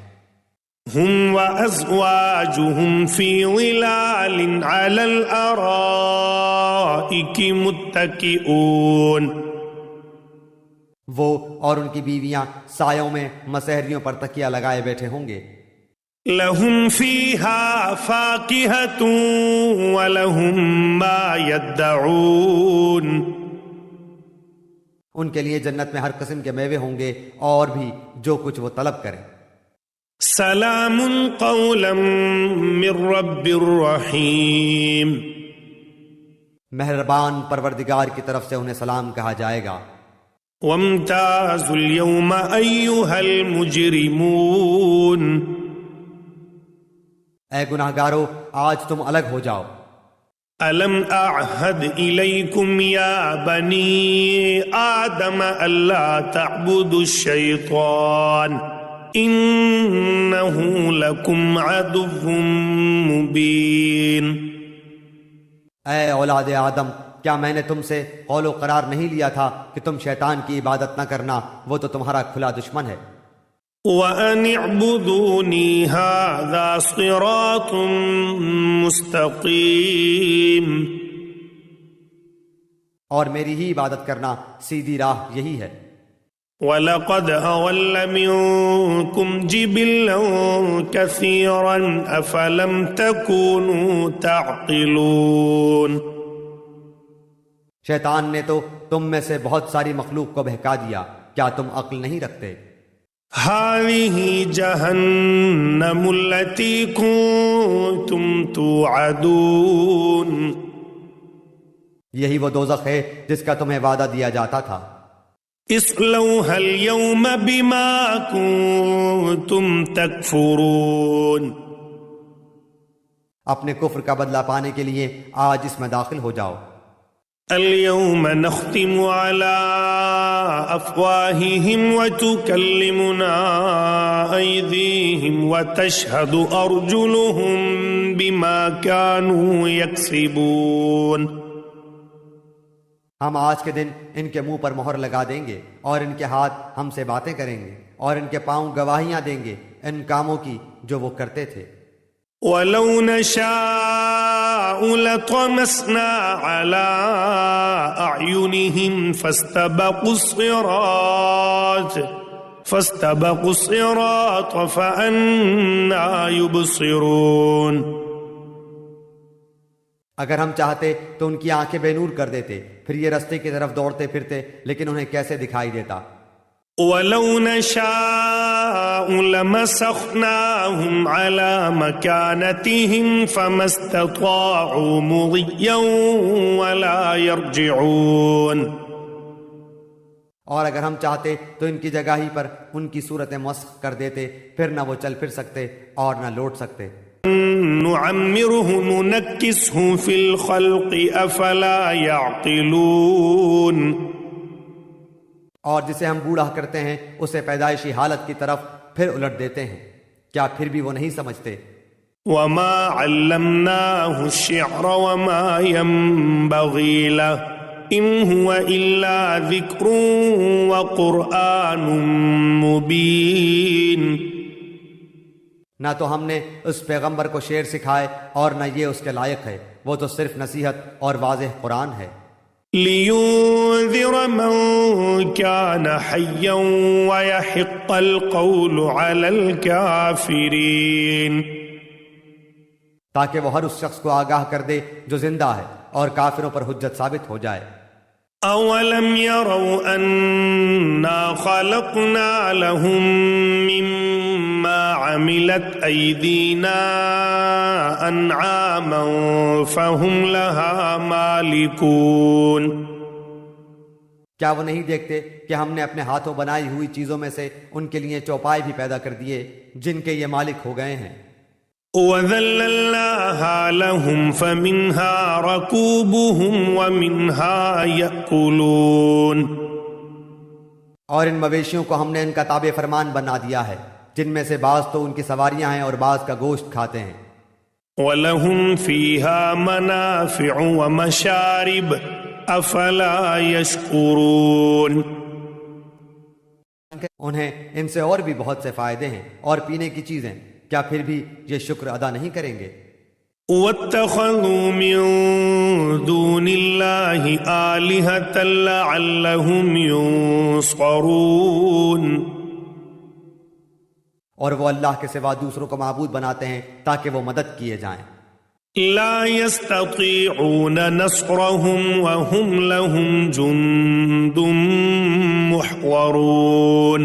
هم وازواجهم في ظلال على الارائك متكئون، وہ اور ان کی بیویاں سایوں میں مسہریوں پر تکیہ لگائے بیٹھے ہوں گے۔ لهم فيها فاكهة ولهم ما يدعون، ان کے لیے جنت میں ہر قسم کے میوے ہوں گے اور بھی جو کچھ وہ طلب کریں۔ سلام قولا من رب الرحیم، مہربان پروردگار کی طرف سے انہیں سلام کہا جائے گا۔ وامتازوا اليوم أيها المجرمون، اے گناہگارو آج تم الگ ہو جاؤ۔ ألم أعهد إليكم يا بني آدم ألا تعبدوا الشيطان إنه لكم عدو مبين، اے اولاد آدم کیا میں نے تم سے قول و قرار نہیں لیا تھا کہ تم شیطان کی عبادت نہ کرنا، وہ تو تمہارا کھلا دشمن ہے۔ وَأَنِ اعْبُدُونِي هَذَا صِرَاطٌ مُسْتَقِيمٌ، اور میری ہی عبادت کرنا سیدھی راہ یہی ہے۔ وَلَقَدْ أَضَلَّ مِنكُمْ جِبِلًّا كَثِيرًا أَفَلَمْ تَكُونُوا تَعْقِلُونَ، شیطان نے تو تم میں سے بہت ساری مخلوق کو بہکا دیا، کیا تم عقل نہیں رکھتے؟ هَذِهِ جَهَنَّمُ الَّتِي كُنتُمْ تُوعَدُونَ، یہی وہ دوزخ ہے جس کا تمہیں وعدہ دیا جاتا تھا۔ اصلوها اليوم بما كنتم تكفرون، اپنے کفر کا بدلہ پانے کے لیے آج اس میں داخل ہو جاؤ۔ اليوم نختم على أفواههم وتكلمنا أيديهم وتشهد أرجلهم بما كانوا يكسبون، ہم آج کے دن ان کے منہ پر مہر لگا دیں گے اور ان کے ہاتھ ہم سے باتیں کریں گے اور ان کے پاؤں گواہیاں دیں گے ان کاموں کی جو وہ کرتے تھے۔ وَلَوْ نَشَاءُ لَطَمَسْنَا عَلَىٰ أَعْيُنِهِمْ فَاسْتَبَقُوا الصِّرَاطَ فَأَنَّىٰ يُبْصِرُونَ، اگر ہم چاہتے تو ان کی آنکھیں بے نور کر دیتے، پھر یہ رستے کی طرف دوڑتے پھرتے، لیکن انہیں کیسے دکھائی دیتا۔ وَلَوْ نَشَاءُ لَمَسَخْنَاهُمْ عَلَىٰ مَكَانَتِهِمْ فَمَا اسْتَطَاعُوا مُضِيًّا وَلَا يَرْجِعُونَ، اور اگر ہم چاہتے تو ان کی جگہ ہی پر ان کی صورتیں مسخ کر دیتے، پھر نہ وہ چل پھر سکتے اور نہ لوٹ سکتے۔ نُعَمِّرْهُ نُنَكِّسْهُ فِي الْخَلْقِ أَفَلَا يَعْقِلُونَ، اور جسے ہم بوڑھا کرتے ہیں اسے پیدائشی حالت کی طرف پھر الٹ دیتے ہیں، کیا پھر بھی وہ نہیں سمجھتے؟ وَمَا عَلَّمْنَاهُ الشِّعْرَ وَمَا يَنبَغِي لَهُ إِنْ هُوَ إِلَّا ذِكْرٌ وَقُرْآنٌ مُبِينٌ، نہ تو ہم نے اس پیغمبر کو شعر سکھائے اور نہ یہ اس کے لائق ہے، وہ تو صرف نصیحت اور واضح قرآن ہے۔ لِيُنذِرَ مَن كَانَ حَيًّا وَيَحِقَّ الْقَوْلُ عَلَى الْكَافِرِينَ، تاکہ وہ ہر اس شخص کو آگاہ کر دے جو زندہ ہے اور کافروں پر حجت ثابت ہو جائے۔ أَوَلَمْ يَرَوْا أَنَّا خَلَقْنَا لَهُم مِّمَّا عَمِلَتْ أَيْدِينَا أَنْعَامًا فَهُمْ لَهَا مَالِكُونَ، کیا وہ نہیں دیکھتے کہ ہم نے اپنے ہاتھوں بنائی ہوئی چیزوں میں سے ان کے لیے چوپائے بھی پیدا کر دیے جن کے یہ مالک ہو گئے ہیں۔ وَذَلَّلْنَاهَا لَهُمْ فَمِنْهَا رَكُوبُهُمْ وَمِنْهَا يَأْكُلُونَ، اور ان مویشیوں کو ہم نے ان کا تابع فرمان بنا دیا ہے، جن میں سے بعض تو ان کی سواریاں ہیں اور بعض کا گوشت کھاتے ہیں۔ وَلَهُمْ فِيهَا مَنَافِعُ وَمَشَارِبُ أَفَلَا يَشْكُرُونَ، انہیں ان سے اور بھی بہت سے فائدے ہیں اور پینے کی چیزیں، کیا پھر بھی یہ شکر ادا نہیں کریں گے؟ وَاتَّخَذُوا مِن دُونِ اللَّهِ آلِهَةً لَعَلَّهُمْ يُنصَرُونَ، اور وہ اللہ کے سوا دوسروں کو معبود بناتے ہیں تاکہ وہ مدد کیے جائیں۔ لا يستطيعون نصرهم وهم لهم جند محضرون،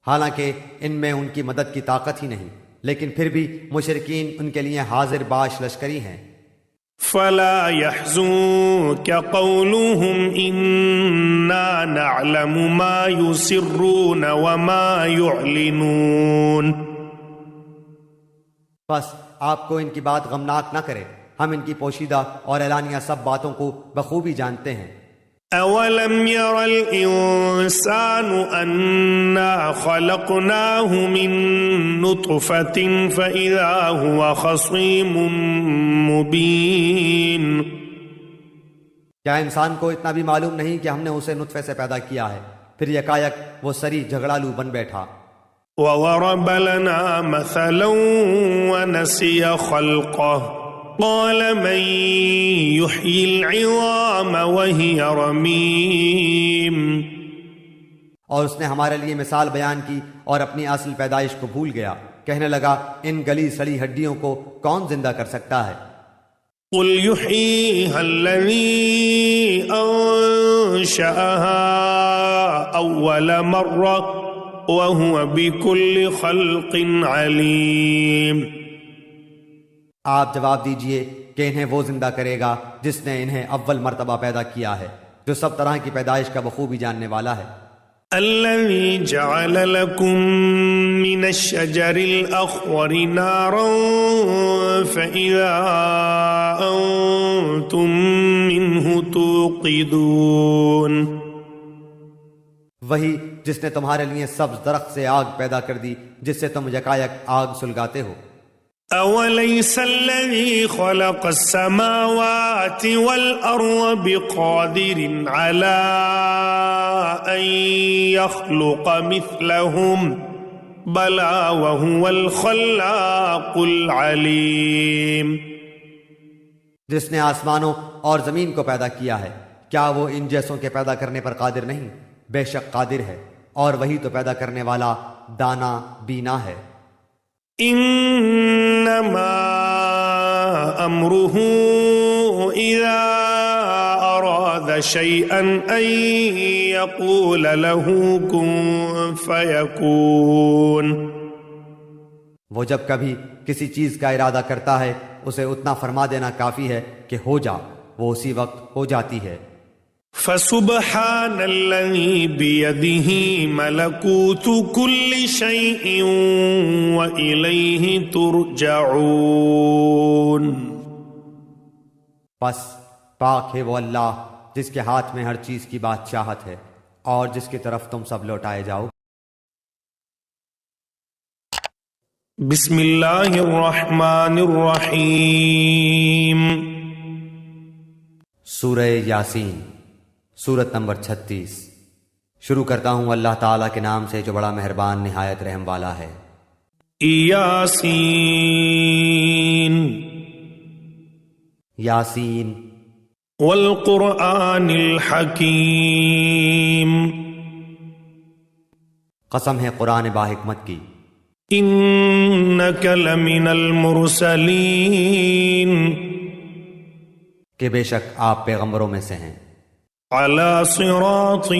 حالانکہ ان میں ان کی مدد کی طاقت ہی نہیں، لیکن پھر بھی مشرکین ان کے لیے حاضر باش لشکری ہیں۔ فلا يحزنك قولهم إنا نعلم ما يسرون وما يعلنون، بس آپ کو ان کی بات غمناک نہ کرے، ہم ان کی پوشیدہ اور اعلانیہ سب باتوں کو بخوبی جانتے ہیں۔ أَوَلَمْ يَرَ الْإِنسَانُ أَنَّا خَلَقْنَاهُ مِن نُطْفَةٍ فَإِذَا هُوَ خَصِيمٌ مُبِينٌ، کیا انسان کو اتنا بھی معلوم نہیں کہ ہم نے اسے نطفے سے پیدا کیا ہے، پھر یکایک وہ سری جھگڑالو بن بیٹھا۔ وَضَرَبَ لَنَا مَثَلًا وَنَسِيَ خَلْقَهُ قَالَ مَن يُحْيِي الْعِظَامَ وَهِيَ رَمِيمٌ، اور اس نے ہمارے لیے مثال بیان کی اور اپنی اصل پیدائش کو بھول گیا، کہنے لگا ان گلی سڑی ہڈیوں کو کون زندہ کر سکتا ہے؟ قُلْ يُحْيِيهَا الَّذِي أَنشَأَهَا أَوَّلَ مَرَّةٍ وَهُوَ بِكُلِّ خَلْقٍ عَلِيمٌ، آپ جواب دیجئے کہ انہیں وہ زندہ کرے گا جس نے انہیں اول مرتبہ پیدا کیا ہے، جو سب طرح کی پیدائش کا بخوبی جاننے والا ہے۔ الذي جعل لكم من الشجر الأخضر نارا فإذا أنتم منه توقدون، وہی جس نے تمہارے لیے سبز درخت سے آگ پیدا کر دی جس سے تم یکایک آگ سلگاتے ہو۔ أوليس الذي خلق السماوات والأرض بقادر على أن يخلق مثلهم بلى وهو الخلاق العليم، جس نے آسمانوں اور زمین کو پیدا کیا ہے، کیا وہ ان جیسوں کے پیدا کرنے پر قادر نہیں؟ بے شک قادر ہے، اور وہی تو پیدا کرنے والا دانا بینا ہے۔ انما امره اذا اراد شيئا ان يقول له كن فيكون، وہ جب کبھی کسی چیز کا ارادہ کرتا ہے اسے اتنا فرما دینا کافی ہے کہ ہو جا، وہ اسی وقت ہو جاتی ہے۔ فسبحان الذي بيده ملكوت كل شيء وإليه ترجعون، پس پاک ہے وہ اللہ جس کے ہاتھ میں ہر چیز کی بادشاہت ہے اور جس کی طرف تم سب لوٹائے جاؤ۔ بسم اللہ الرحمن الرحیم، سورہ یاسین، سورت نمبر 36۔ شروع کرتا ہوں اللہ تعالیٰ کے نام سے جو بڑا مہربان نہایت رحم والا ہے۔ یاسین، یاسین، والقرآن الحکیم، قسم ہے قرآن باحکمت کی۔ انک لمن المرسلین، کہ بے شک آپ پیغمبروں میں سے ہیں، علی صراط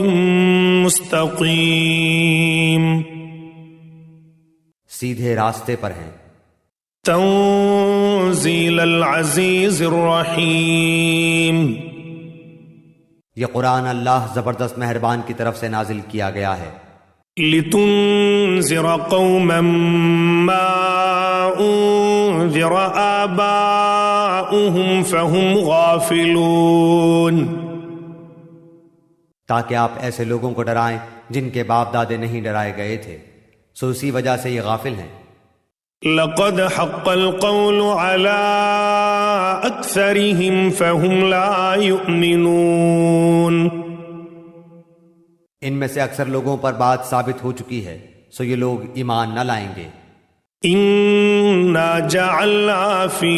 مستقیم، سیدھے راستے پر ہیں۔ تنزیل العزیز الرحیم، یہ قرآن اللہ زبردست مہربان کی طرف سے نازل کیا گیا ہے۔ لتنذر قوما ما انذر آباؤهم فهم غافلون، تاکہ آپ ایسے لوگوں کو ڈرائیں جن کے باپ دادے نہیں ڈرائے گئے تھے، سو اسی وجہ سے یہ غافل ہیں۔ لقد حق القول على أكثرهم فهم لا يؤمنون، ان میں سے اکثر لوگوں پر بات ثابت ہو چکی ہے، سو یہ لوگ ایمان نہ لائیں گے۔ إنا جعلنا في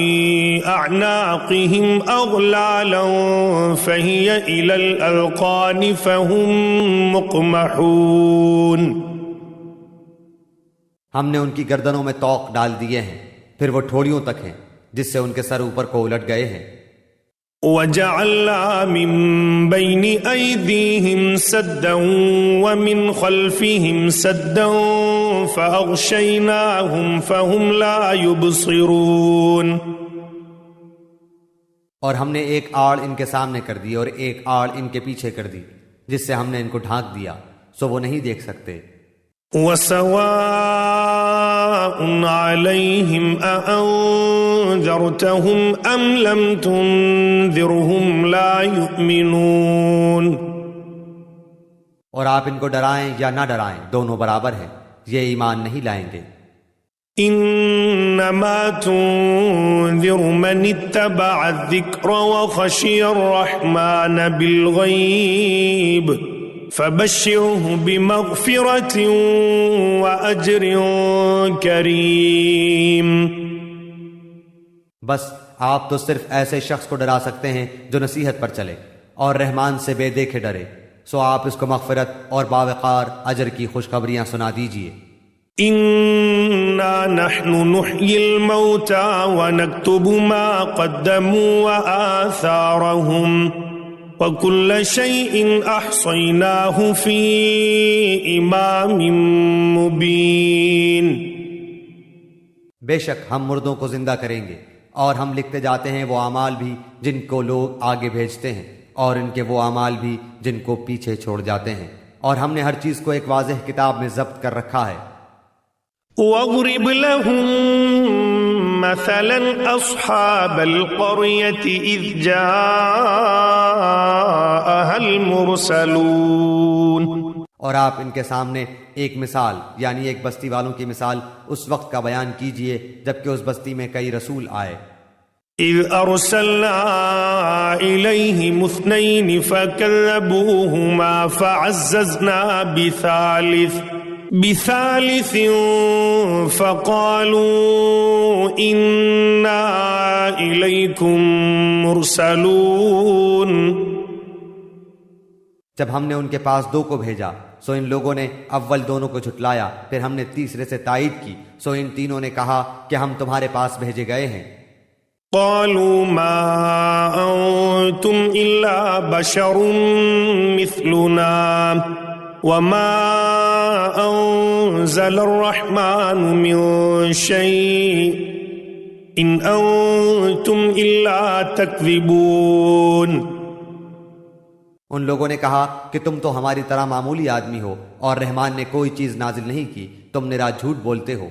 أعناقهم أغلالا فهي إلى الأذقان فهم مقمحون، ہم نے ان کی گردنوں میں طوق ڈال دیے ہیں، پھر وہ ٹھوڑیوں تک ہیں جس سے ان کے سر اوپر کو الٹ گئے ہیں۔ وجعلنا من بين أيديهم سدا ومن خلفهم سدا فأغشيناهم فهم لا يبصرون، اور ہم نے ایک آڑ ان کے سامنے کر دی اور ایک آڑ ان کے پیچھے کر دی، جس سے ہم نے ان کو ڈھانک دیا، سو وہ نہیں دیکھ سکتے۔ وسواء عليهم أأنذرتهم أم لم تنذرهم لا يؤمنون، اور آپ ان کو ڈرائیں یا نہ ڈرائیں دونوں برابر ہیں، یہ ایمان نہیں لائیں گے۔ إنما تنذر من اتبع الذكر وخشي الرحمن بالغيب فبشره بمغفرة وأجر كريم، بس آپ تو صرف ایسے شخص کو ڈرا سکتے ہیں جو نصیحت پر چلے اور رحمان سے بے دیکھے ڈرے، سو آپ اس کو مغفرت اور باوقار اجر کی خوشخبریاں سنا دیجئے۔ إنا نحن نحيي الموتى ونكتب ما قدموا وآثارهم وكل شيء أحصيناه في إمام مبين، بے شک ہم مردوں کو زندہ کریں گے اور ہم لکھتے جاتے ہیں وہ اعمال بھی جن کو لوگ آگے بھیجتے ہیں اور ان کے وہ اعمال بھی جن کو پیچھے چھوڑ جاتے ہیں، اور ہم نے ہر چیز کو ایک واضح کتاب میں ضبط کر رکھا ہے۔ واضرب لهم مثلا أصحاب القرية إذ جاءها المرسلون، اور آپ ان کے سامنے ایک مثال یعنی ایک بستی والوں کی مثال اس وقت کا بیان کیجئے جبکہ اس بستی میں کئی رسول آئے۔ إذ أرسلنا إليهم 2 فكذبوهما فعززنا بثالث فقالوا إنا إليكم مرسلون، جب ہم نے ان کے پاس 2 کو بھیجا سو ان لوگوں نے اول دونوں کو جھٹلایا، پھر ہم نے تیسرے سے تائید کی، سو ان تینوں نے کہا کہ ہم تمہارے پاس بھیجے گئے ہیں۔ قالوا ما أنتم إلا بشر مثلنا وما أنزل الرحمن من شيء إن أنتم إلا تكذبون، ان لوگوں نے کہا کہ تم تو ہماری طرح معمولی آدمی ہو اور رحمان نے کوئی چیز نازل نہیں کی، تم نرا جھوٹ بولتے ہو۔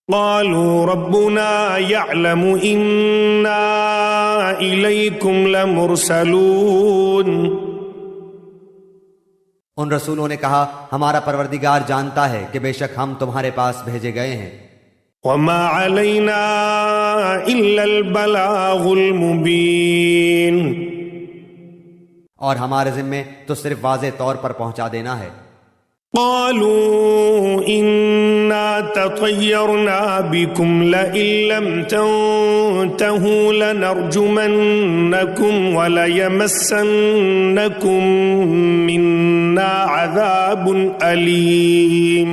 قالوا ربنا يعلم إنا إليكم لمرسلون، ان رسولوں نے کہا ہمارا پروردگار جانتا ہے کہ بے شک ہم تمہارے پاس بھیجے گئے ہیں۔ وما علينا إلا البلاغ المبين، اور ہمارے ذمے تو صرف واضح طور پر پہنچا دینا ہے۔ قالوا إنا تطيرنا بكم لئن لم تنتهوا لنرجمنكم وليمسنكم منا عذاب أليم،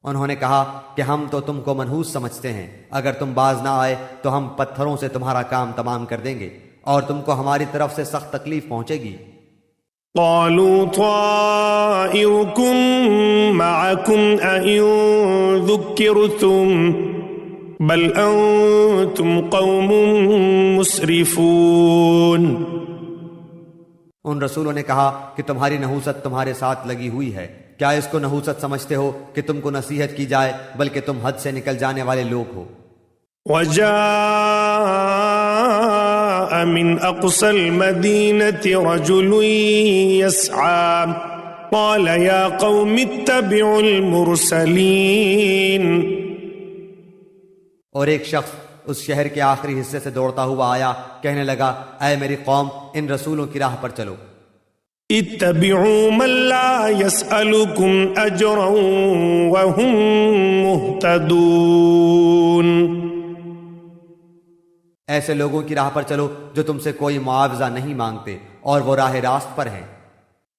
انہوں نے کہا کہ ہم تو تم کو منحوس سمجھتے ہیں، اگر تم باز نہ آئے تو ہم پتھروں سے تمہارا کام تمام کر دیں گے اور تم کو ہماری طرف سے سخت تکلیف پہنچے گی۔ قالوا طائركم معكم أئن ذكرتم بل أنتم قوم مسرفون، ان رسولوں نے کہا کہ تمہاری نحوست تمہارے ساتھ لگی ہوئی ہے، کیا اس کو نحوست سمجھتے ہو کہ تم کو نصیحت کی جائے، بلکہ تم حد سے نکل جانے والے لوگ ہو۔ وجاء من أقصى المدينة رجل يسعى قال يا قوم اتبعوا المرسلين۔ اور ایک شخص اس شہر کے آخری حصے سے دوڑتا ہوا آیا، کہنے لگا اے میری قوم، ان رسولوں کی راہ پر چلو۔ اتبعوا من لا يسألكم أجرا وهم مهتدون۔ ایسے لوگوں کی راہ پر چلو جو تم سے کوئی معاوضہ نہیں مانگتے اور وہ راہ راست پر ہیں۔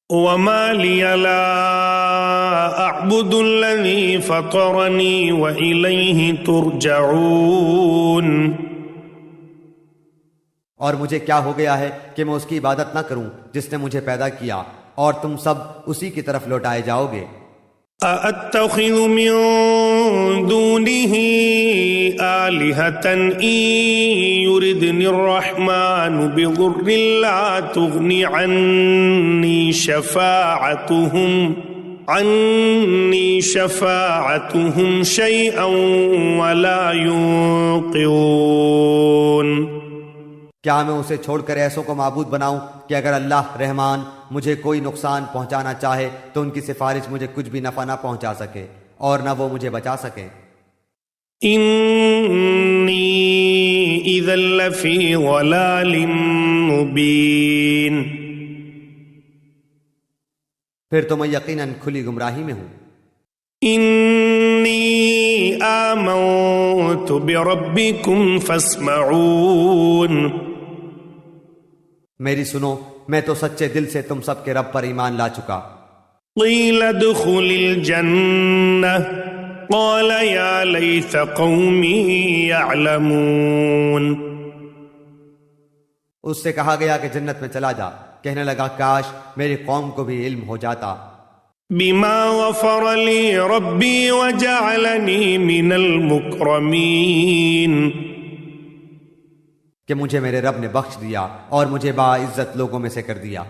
وما لي لا أعبد الذي فطرني وإليه ترجعون۔ اور مجھے کیا ہو گیا ہے کہ میں اس کی عبادت نہ کروں جس نے مجھے پیدا کیا، اور تم سب اسی کی طرف لوٹائے جاؤ گے۔ أَأَتَّخِذُ مِن دُونِهِ آلِهَةً إِن يُرِدْنِ الرَّحْمَنُ بِضُرٍّ لَّا تُغْنِ عَنِّي شَفَاعَتُهُمْ شَيْئًا وَلَا يُنقِذُونَ۔ کیا میں اسے چھوڑ کر ایسوں کو معبود بناؤں کہ اگر اللہ رحمان مجھے کوئی نقصان پہنچانا چاہے تو ان کی سفارش مجھے کچھ بھی نفع نہ پہنچا سکے اور نہ وہ مجھے بچا سکیں۔ انی اذا لفی ضلال مبین۔ پھر تو میں یقیناً کھلی گمراہی میں ہوں۔ انی آمنت بربکم فاسمعون۔ میری سنو، میں تو سچے دل سے تم سب کے رب پر ایمان لا چکا۔ قیل ادخل الجنہ قال یا لیت قومی یعلمون۔ اس سے کہا گیا کہ جنت میں چلا جا، کہنے لگا کاش میری قوم کو بھی علم ہو جاتا۔ بما غفر لی ربی وجعلنی من المکرمین۔ کہ مجھے میرے رب نے بخش دیا اور مجھے باعزت لوگوں میں سے کر دیا۔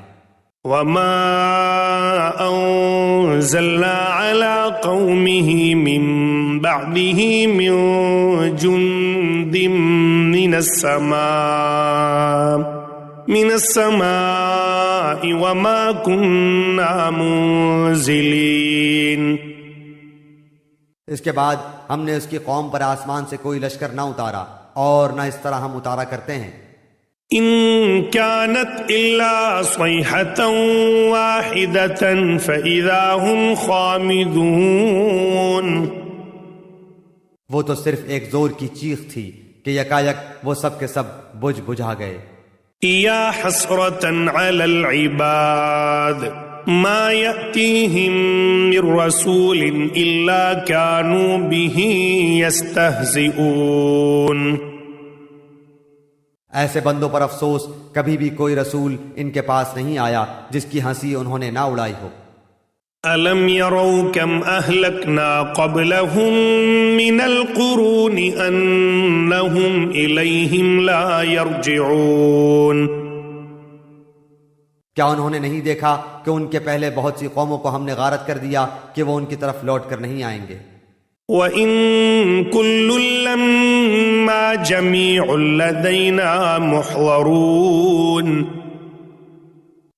وما انزلنا على قومه من بعده من جند من السماء وما كنا منزلين۔ اس کے بعد ہم نے اس کی قوم پر آسمان سے کوئی لشکر نہ اتارا اور نہ اس طرح ہم اتارا کرتے ہیں۔ ان كانت الا صيحة واحدة فاذا هم خامدون۔ وہ تو صرف ایک زور کی چیخ تھی کہ یکایک وہ سب کے سب بجھ بجھا گئے۔ یا حسرة على العباد ما يأتيهم من رسول الا كانوا به يستهزئون۔ ایسے بندوں پر افسوس، کبھی بھی کوئی رسول ان کے پاس نہیں آیا جس کی ہنسی انہوں نے نہ اڑائی ہو۔ أَلَمْ يَرَوْا كَمْ أَهْلَكْنَا قَبْلَهُمْ مِنَ الْقُرُونِ أَنَّهُمْ إِلَيْهِمْ لَا يَرْجِعُونَ۔ کیا انہوں نے نہیں دیکھا کہ ان کے پہلے بہت سی قوموں کو ہم نے غارت کر دیا کہ وہ ان کی طرف لوٹ کر نہیں آئیں گے۔ وَإِن كُلٌّ لَّمَّا جَمِيعٌ لَّدَيْنَا مُحْضَرُونَ۔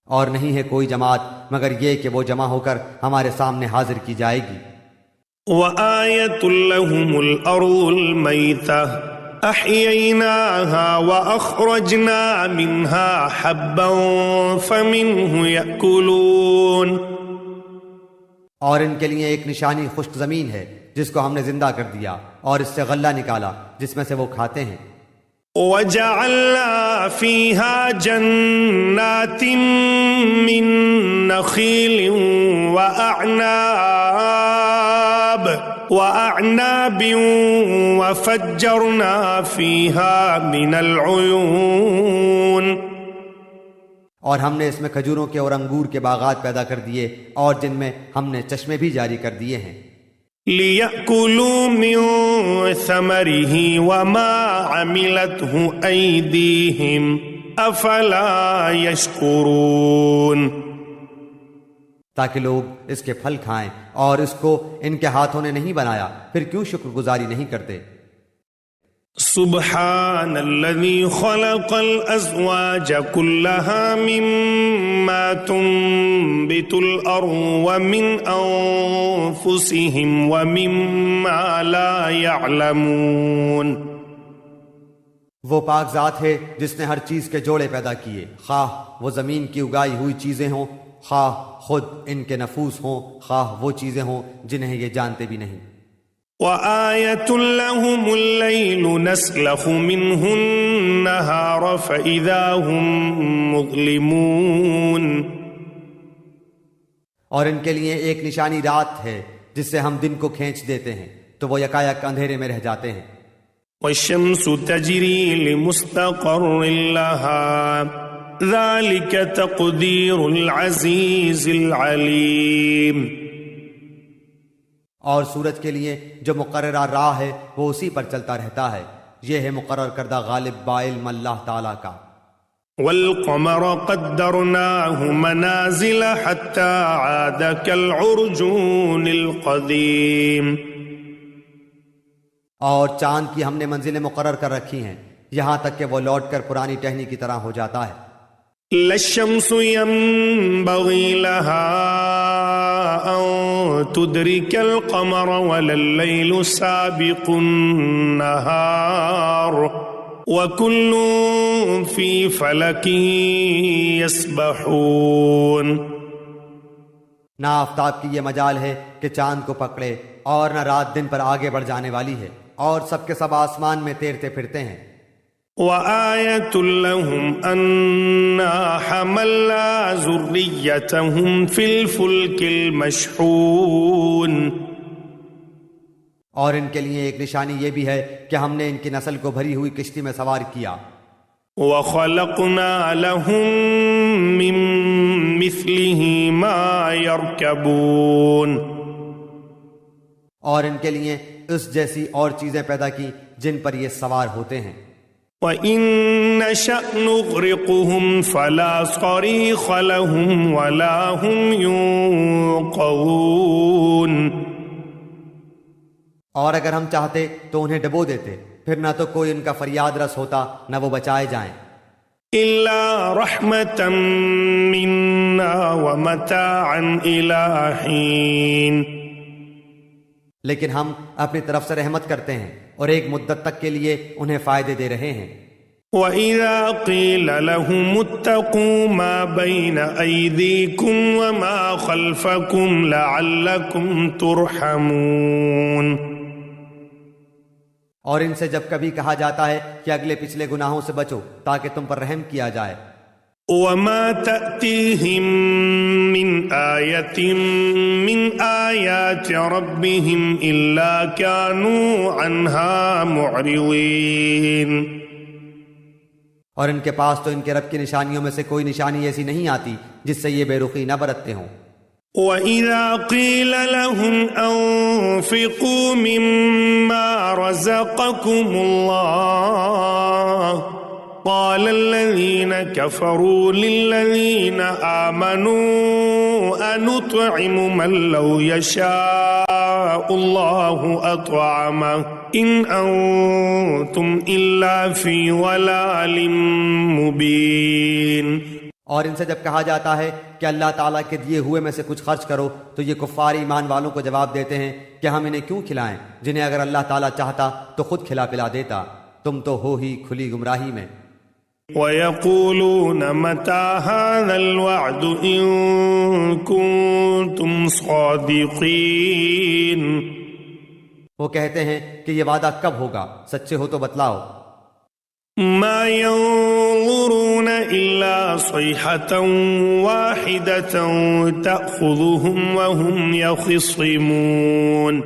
اور نہیں ہے کوئی جماعت مگر یہ کہ وہ جمع ہو کر ہمارے سامنے حاضر کی جائے گی۔ وَآيَةٌ لَّهُمُ الْأَرْضُ الْمَيْتَةُ أَحْيَيْنَاهَا وَأَخْرَجْنَا مِنْهَا حَبًّا فَمِنْهُ يَأْكُلُونَ۔ اور ان کے لیے ایک نشانی خشک زمین ہے جس کو ہم نے زندہ کر دیا اور اس سے غلہ نکالا جس میں سے وہ کھاتے ہیں۔ وَجَعَلْنَا فِيهَا جَنَّاتٍ مِّن نَخِيلٍ وَأَعْنَابٍ وَفَجَّرْنَا فِيهَا مِنَ الْعُيُونِ۔ اور ہم نے اس میں کھجوروں کے اور انگور کے باغات پیدا کر دیے اور جن میں ہم نے چشمے بھی جاری کر دیے ہیں۔ لِيَأْكُلُوا مِن ثَمَرِهِ وَمَا عَمِلَتْهُ أَيْدِيهِمْ أَفَلَا يَشْكُرُونَ۔ تاکہ لوگ اس کے پھل کھائیں، اور اس کو ان کے ہاتھوں نے نہیں بنایا، پھر کیوں شکر گزاری نہیں کرتے؟ سبحان الذي خلق الأزواج كلها مما تنبت الأرض ومن أنفسهم ومما لا يعلمون۔ وہ پاک ذات ہے جس نے ہر چیز کے جوڑے پیدا کیے، خواہ وہ زمین کی اگائی ہوئی چیزیں ہوں، خواہ خود ان کے نفوس ہوں، خواہ وہ چیزیں ہوں جنہیں یہ جانتے بھی نہیں۔ وآية لهم الليل نسلخ منه النهار فإذا هم مظلمون۔ اور ان کے لیے ایک نشانی رات ہے جس سے ہم دن کو کھینچ دیتے ہیں تو وہ یکایک اندھیرے میں رہ جاتے ہیں۔ والشمس تجري لمستقر لها ذلك تقدير العزيز العليم۔ اور سورج کے لیے جو مقررہ راہ ہے وہ اسی پر چلتا رہتا ہے، یہ ہے مقرر کردہ غالب بعلم اللہ تعالیٰ کا۔ والقمر قدرناه منازل حتى عاد كالعرجون القديم۔ اور چاند کی ہم نے منزلیں مقرر کر رکھی ہیں یہاں تک کہ وہ لوٹ کر پرانی ٹہنی کی طرح ہو جاتا ہے۔ لا الشمس ينبغي لها أن تدرك القمر ولا الليل سابق النهار وكل في فلك يسبحون۔ نہ آفتاب کی یہ مجال ہے کہ چاند کو پکڑے، اور نہ رات دن پر آگے بڑھ جانے والی ہے، اور سب کے سب آسمان میں تیرتے پھرتے ہیں۔ وآية لهم أنا حملنا ذريتهم في الفلك المشحون۔ اور ان کے لیے ایک نشانی یہ بھی ہے کہ ہم نے ان کی نسل کو بھری ہوئی کشتی میں سوار کیا۔ وخلقنا لهم من مثله ما يركبون۔ اور ان کے لیے اس جیسی اور چیزیں پیدا کی جن پر یہ سوار ہوتے ہیں۔ وَإِن نَّشَأْ نُغْرِقْهُمْ فَلَا صَرِيخَ لَهُمْ وَلَا هُمْ يُنقَذُونَ۔ اور اگر ہم چاہتے تو انہیں ڈبو دیتے، پھر نہ تو کوئی ان کا فریاد رس ہوتا نہ وہ بچائے جائیں۔ إِلَّا رَحْمَةً مِّنَّا وَمَتَاعًا إِلَىٰ حِينٍ۔ لیکن ہم اپنی طرف سے رحمت کرتے ہیں اور ایک مدت تک کے لیے انہیں فائدے دے رہے ہیں۔ وَإِذَا قِيلَ لَهُمُ اتَّقُوا مَا بَيْنَ أَيْدِيكُمْ وَمَا خَلْفَكُمْ لَعَلَّكُمْ تُرْحَمُونَ۔ اور ان سے جب کبھی کہا جاتا ہے کہ اگلے پچھلے گناہوں سے بچو تاکہ تم پر رحم کیا جائے۔ وَمَا تَأْتِيهِم مِّنْ آيَةٍ مِّنْ آيَاتِ رَبِّهِمْ إِلَّا كَانُوا عَنْهَا مُعْرِضِينَ۔ اور ان کے پاس تو ان کے رب کی نشانیوں میں سے کوئی نشانی ایسی نہیں آتی جس سے یہ بے رخی نہ برتتے ہوں۔ وَإِذَا قِيلَ لَهُمْ أَنفِقُوا مِمَّا رَزَقَكُمُ اللَّهُ قَالَ الَّذِينَ كَفَرُوا لِلَّذِينَ آمَنُوا أَنُطْعِمُ مَن لَّوْ يَشَاءُ اللَّهُ أَطْعَمَهُ إِنْ أَنتُمْ إِلَّا فِي ضَلَالٍ مُّبِينٍ۔ اور ان سے جب کہا جاتا ہے کہ اللہ تعالیٰ کے دیے ہوئے میں سے کچھ خرچ کرو تو یہ کفار ایمان والوں کو جواب دیتے ہیں کہ ہم انہیں کیوں کھلائیں جنہیں اگر اللہ تعالیٰ چاہتا تو خود کھلا پلا دیتا، تم تو ہو ہی کھلی گمراہی میں۔ وَيَقُولُونَ مَتَىٰ هَٰذَا الْوَعْدُ إِن كُنتُمْ صَادِقِينَ۔ وہ کہتے ہیں کہ یہ وعدہ کب ہوگا، سچے ہو تو بتلاؤ۔ مَا يَنظُرُونَ إِلَّا صَيْحَةً وَاحِدَةً تَأْخُذُهُمْ وَهُمْ يَخِصِّمُونَ۔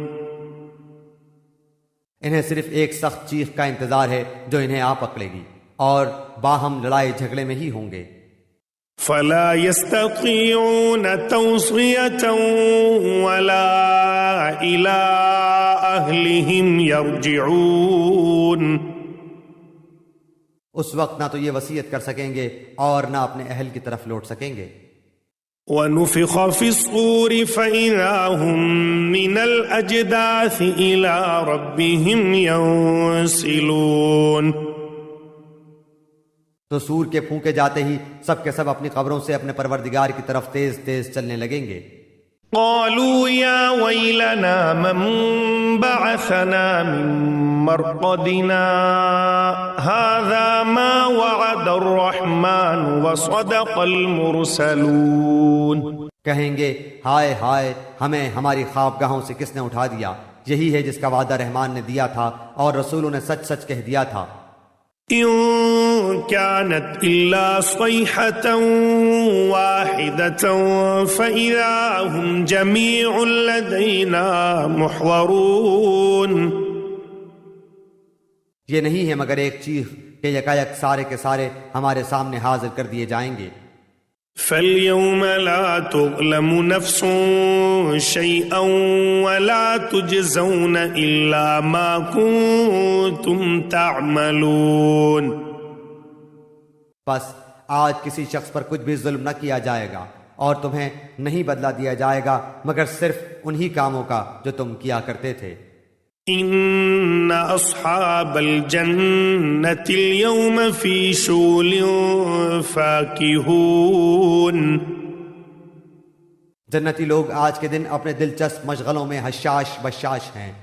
انہیں صرف ایک سخت چیخ کا انتظار ہے جو انہیں آ پکڑے گی، اور باہم لڑائی جھگڑے میں ہی ہوں گے۔ فَلَا يَسْتَطِيعُونَ تَوْصِيَةً وَلَا إِلَىٰ أَهْلِهِمْ يَرْجِعُونَ۔ اس وقت نہ تو یہ وصیت کر سکیں گے اور نہ اپنے اہل کی طرف لوٹ سکیں گے۔ ونفخ في الصور فإذا هم من الأجداث إلى ربهم ينسلون. تو سور کے پھونکے جاتے ہی سب کے سب اپنی قبروں سے اپنے پروردگار کی طرف تیز تیز چلنے لگیں گے. قالوا يا ويلنا من بعثنا من مرقدنا هذا ما وعد الرحمن وصدق المرسلون. کہیں گے ہائے ہائے ہمیں ہماری خوابگاہوں سے کس نے اٹھا دیا، یہی ہے جس کا وعدہ رحمان نے دیا تھا اور رسولوں نے سچ سچ کہہ دیا تھا. إن كانت إلا صيحة واحدة فإذا هم جميع لدينا محضرون. یہ نہیں ہے مگر ایک چیخ کہ یکایک سارے کے سارے ہمارے سامنے حاضر کر دیے جائیں گے. فاليوم لا تظلم نفس شيئا ولا تجزون إلا ما كنتم تعملون. بس آج کسی شخص پر کچھ بھی ظلم نہ کیا جائے گا اور تمہیں نہیں بدلہ دیا جائے گا مگر صرف انہی کاموں کا جو تم کیا کرتے تھے. ان اصحاب الجنة اليوم في شغل فاكهون. جنتی لوگ آج کے دن اپنے دلچسپ مشغلوں میں حشاش بشاش ہیں.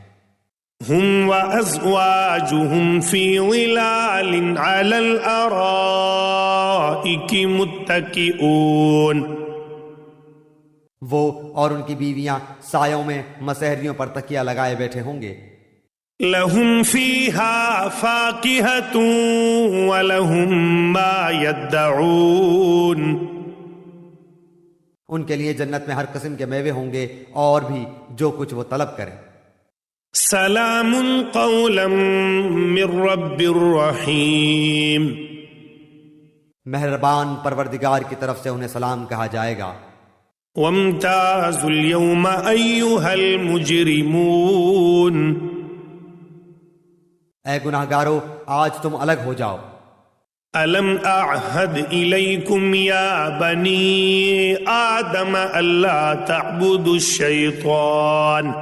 هم وازواجهم في ظلال على الارائك متكئون. وہ اور ان کی بیویاں سایوں میں مسہریوں پر تکیہ لگائے بیٹھے ہوں گے. لهم فيها فاكهة ولهم ما يدعون. ان کے لیے جنت میں ہر قسم کے میوے ہوں گے اور بھی جو کچھ وہ طلب کریں. سلام قولا من رب الرحیم. مہربان پروردگار کی طرف سے انہیں سلام کہا جائے گا. وامتازوا اليوم أيها المجرمون. اے گناہگارو آج تم الگ ہو جاؤ. ألم أعهد إليكم يا بني آدم ألا تعبدوا الشيطان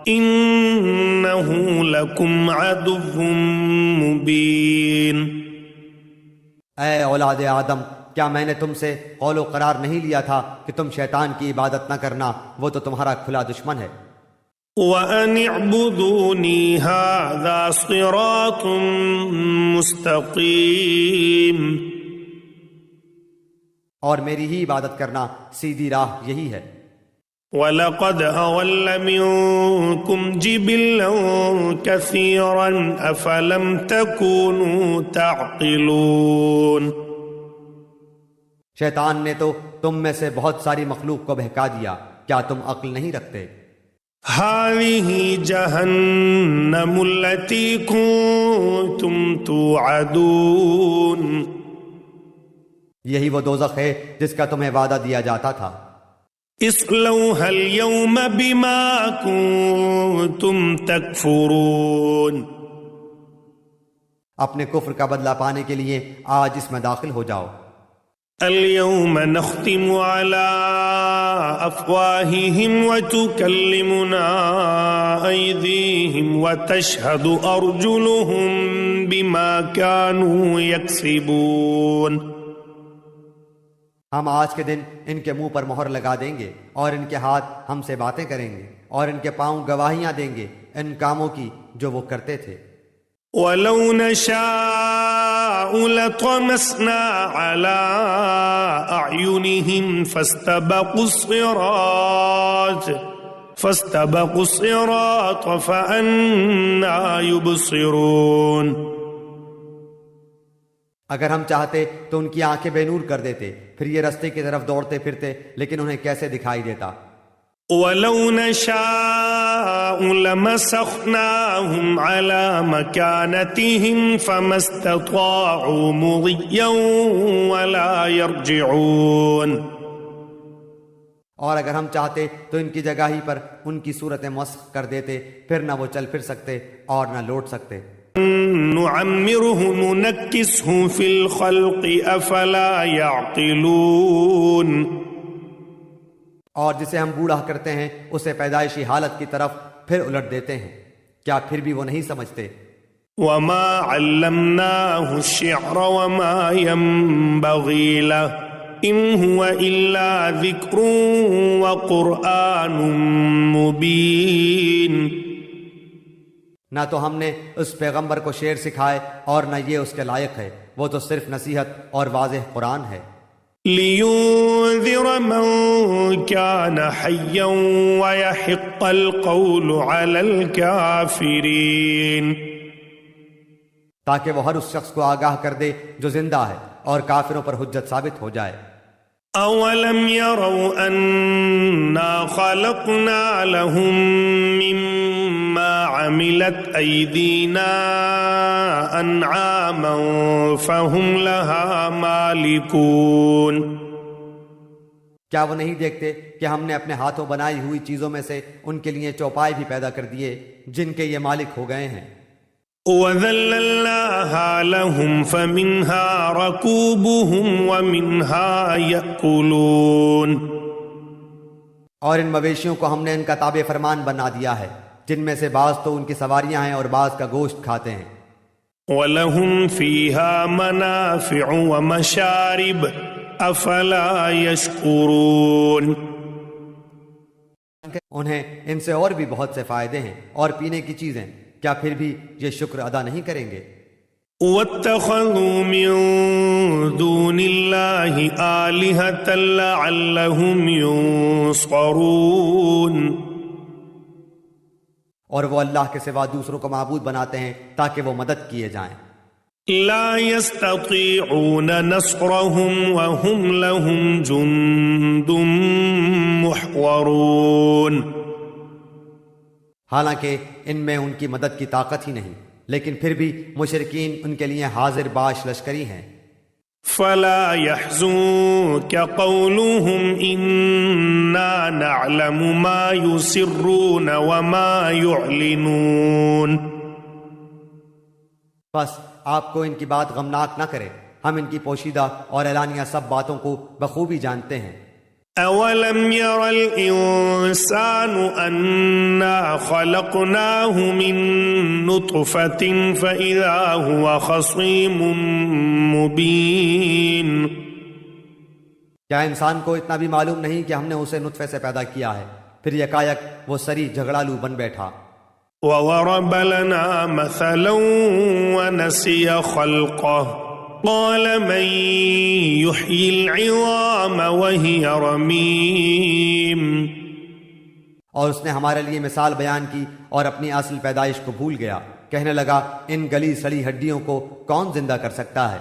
إنه لكم عدو مبين. اے اولاد آدم کیا میں نے تم سے قول و قرار نہیں لیا تھا کہ تم شیطان کی عبادت نہ کرنا، وہ تو تمہارا کھلا دشمن ہے. وَأَنِ اعْبُدُونِي هَذَا صِرَاطٌ مُسْتَقِيمٌ. اور میری ہی عبادت کرنا سیدھی راہ یہی ہے. وَلَقَدْ أَضَلَّ مِنكُمْ جِبِلًّا كَثِيرًا أَفَلَمْ تَكُونُوا تَعْقِلُونَ. شیطان نے تو تم میں سے بہت ساری مخلوق کو بہکا دیا، کیا تم عقل نہیں رکھتے؟ هذه جهنم التي كنتم توعدون. یہی وہ دوزخ ہے جس کا تمہیں وعدہ دیا جاتا تھا. اصلوها اليوم بما كنتم تكفرون. اپنے کفر کا بدلہ پانے کے لیے آج اس میں داخل ہو جاؤ. اليوم نختم على أفواههم وتكلمنا أيديهم وتشهد أرجلهم بما كانوا يكسبون. ہم آج کے دن ان کے منہ پر مہر لگا دیں گے اور ان کے ہاتھ ہم سے باتیں کریں گے اور ان کے پاؤں گواہیاں دیں گے ان کاموں کی جو وہ کرتے تھے. وَلَوْ نَشَاءُ لَطَمَسْنَا عَلَىٰ أَعْيُنِهِمْ فَاسْتَبَقُوا الصِّرَاطَ فَأَنَّىٰ يُبْصِرُونَ. اگر ہم چاہتے تو ان کی آنکھیں بے نور کر دیتے، پھر یہ رستے کی طرف دوڑتے پھرتے، لیکن انہیں کیسے دکھائی دیتا. وَلَوْ نَشَاءُ لَمَسَخْنَاهُمْ عَلَىٰ مَكَانَتِهِمْ فَمَا اسْتَطَاعُوا مُضِيًّا وَلَا يَرْجِعُونَ. اور اگر ہم چاہتے تو ان کی جگہ ہی پر ان کی صورت مسخ کر دیتے، پھر نہ وہ چل پھر سکتے اور نہ لوٹ سکتے. نُعَمِّرْهُ نُنَكِّسْهُ فِي الْخَلْقِ أَفَلَا يَعْقِلُونَ. اور جسے ہم بوڑھا کرتے ہیں اسے پیدائشی حالت کی طرف پھر الٹ دیتے ہیں، کیا پھر بھی وہ نہیں سمجھتے؟ وما علمناه الشعر وما ينبغي له إن هو إلا ذكر وقرآن مبين۔ نہ تو ہم نے اس پیغمبر کو شعر سکھائے اور نہ یہ اس کے لائق ہے، وہ تو صرف نصیحت اور واضح قرآن ہے۔ لينذر من كان حيا ويحق القول على الكافرين، تاکہ وہ ہر اس شخص کو آگاہ کر دے جو زندہ ہے اور کافروں پر حجت ثابت ہو جائے۔ اولم يروا انا خلقنا لهم مما عملت ايدينا انعاما فهم لها مالكون، کیا وہ نہیں دیکھتے کہ ہم نے اپنے ہاتھوں بنائی ہوئی چیزوں میں سے ان کے لیے چوپائے بھی پیدا کر دیے جن کے یہ مالک ہو گئے ہیں؟ وَذَلَّلْنَاهَا لَهُمْ فَمِنْهَا رَكُوبُهُمْ وَمِنْهَا يَأْكُلُونَ، اور ان مویشیوں کو ہم نے ان کا تابع فرمان بنا دیا ہے، جن میں سے بعض تو ان کی سواریاں ہیں اور بعض کا گوشت کھاتے ہیں۔ وَلَهُمْ فِيهَا مَنَافِعُ وَمَشَارِبُ أَفَلَا يَشْكُرُونَ، انہیں ان سے اور بھی بہت سے فائدے ہیں اور پینے کی چیزیں، کیا پھر بھی یہ شکر ادا نہیں کریں گے؟ وَاتَّخَذُوا مِن دُونِ اللَّهِ آلِهَةً لَعَلَّهُمْ يُنصَرُونَ، اور وہ اللہ کے سوا دوسروں کو معبود بناتے ہیں تاکہ وہ مدد کیے جائیں۔ لَا يَسْتَطِيعُونَ نَصْرَهُمْ وَهُمْ لَهُمْ جُنْدٌ مُحْضَرُونَ، حالانکہ ان میں ان کی مدد کی طاقت ہی نہیں، لیکن پھر بھی مشرکین ان کے لیے حاضر باش لشکری ہیں۔ فَلَا يَحْزُنكَ قَوْلُهُمْ إِنَّا نَعْلَمُ مَا يُسِرُّونَ وَمَا يُعْلِنُونَ، بس آپ کو ان کی بات غمناک نہ کرے، ہم ان کی پوشیدہ اور اعلانیہ سب باتوں کو بخوبی جانتے ہیں۔ أَوَلَمْ يَرَ الْإِنسَانُ أَنَّا خَلَقْنَاهُ مِن نُّطْفَةٍ فَإِذَا هُوَ خَصِيمٌ مُّبِينٌ، کیا انسان کو اتنا بھی معلوم نہیں کہ ہم نے اسے نطفے سے پیدا کیا ہے، پھر یکایک وہ سری جھگڑالو بن بیٹھا۔ وَضَرَبَ لَنَا مَثَلًا وَنَسِيَ خَلْقَهُ قَالَ مَن يُحْيِي الْعِظَامَ وَهِيَ رَمِيمٌ، اور اس نے ہمارے لیے مثال بیان کی اور اپنی اصل پیدائش کو بھول گیا، کہنے لگا ان گلی سڑی ہڈیوں کو کون زندہ کر سکتا ہے؟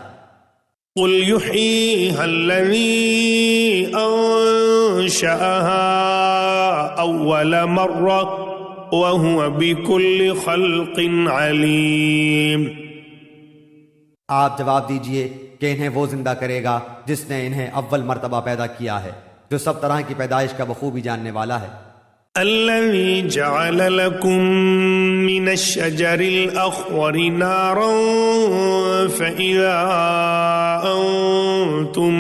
قُلْ يُحْيِيهَا الَّذِي أَنشَأَهَا أَوَّلَ مَرَّةٍ وَهُوَ بِكُلِّ خَلْقٍ عَلِيمٌ، آپ جواب دیجئے کہ انہیں وہ زندہ کرے گا جس نے انہیں اول مرتبہ پیدا کیا ہے، جو سب طرح کی پیدائش کا بخوبی جاننے والا ہے۔ الذي جعل لكم من الشجر الأخضر نارا فإذا أنتم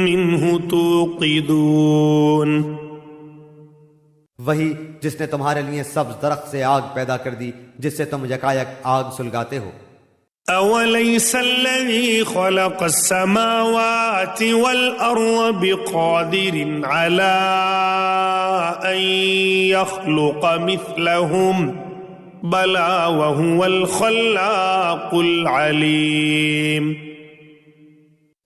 منه توقدون، وہی جس نے تمہارے لیے سبز درخت سے آگ پیدا کر دی جس سے تم یکایک آگ سلگاتے ہو۔ أوليس الذي خلق السماوات والأرض بقادر على أن يخلق مثلهم بلى وهو الخلاق العليم،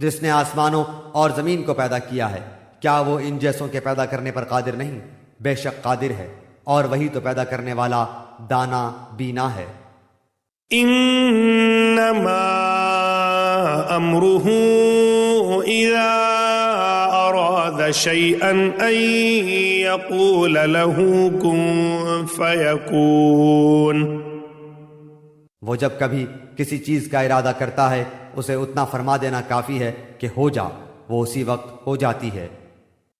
جس نے آسمانوں اور زمین کو پیدا کیا ہے، کیا وہ ان جیسوں کے پیدا کرنے پر قادر نہیں؟ بے شک قادر ہے، اور وہی تو پیدا کرنے والا دانا بینا ہے۔ انما امره اذا اراد شيئا ان يقول له كن فيكون، وہ جب کبھی کسی چیز کا ارادہ کرتا ہے اسے اتنا فرما دینا کافی ہے کہ ہو جا، وہ اسی وقت ہو جاتی ہے۔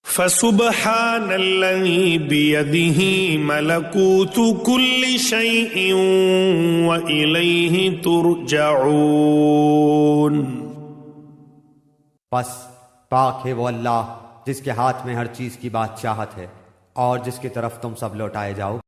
فسبحان الذي بيده ملكوت كل شيء وإليه ترجعون، پس پاک ہے وہ اللہ جس کے ہاتھ میں ہر چیز کی بادشاہت ہے اور جس کی طرف تم سب لوٹائے جاؤ۔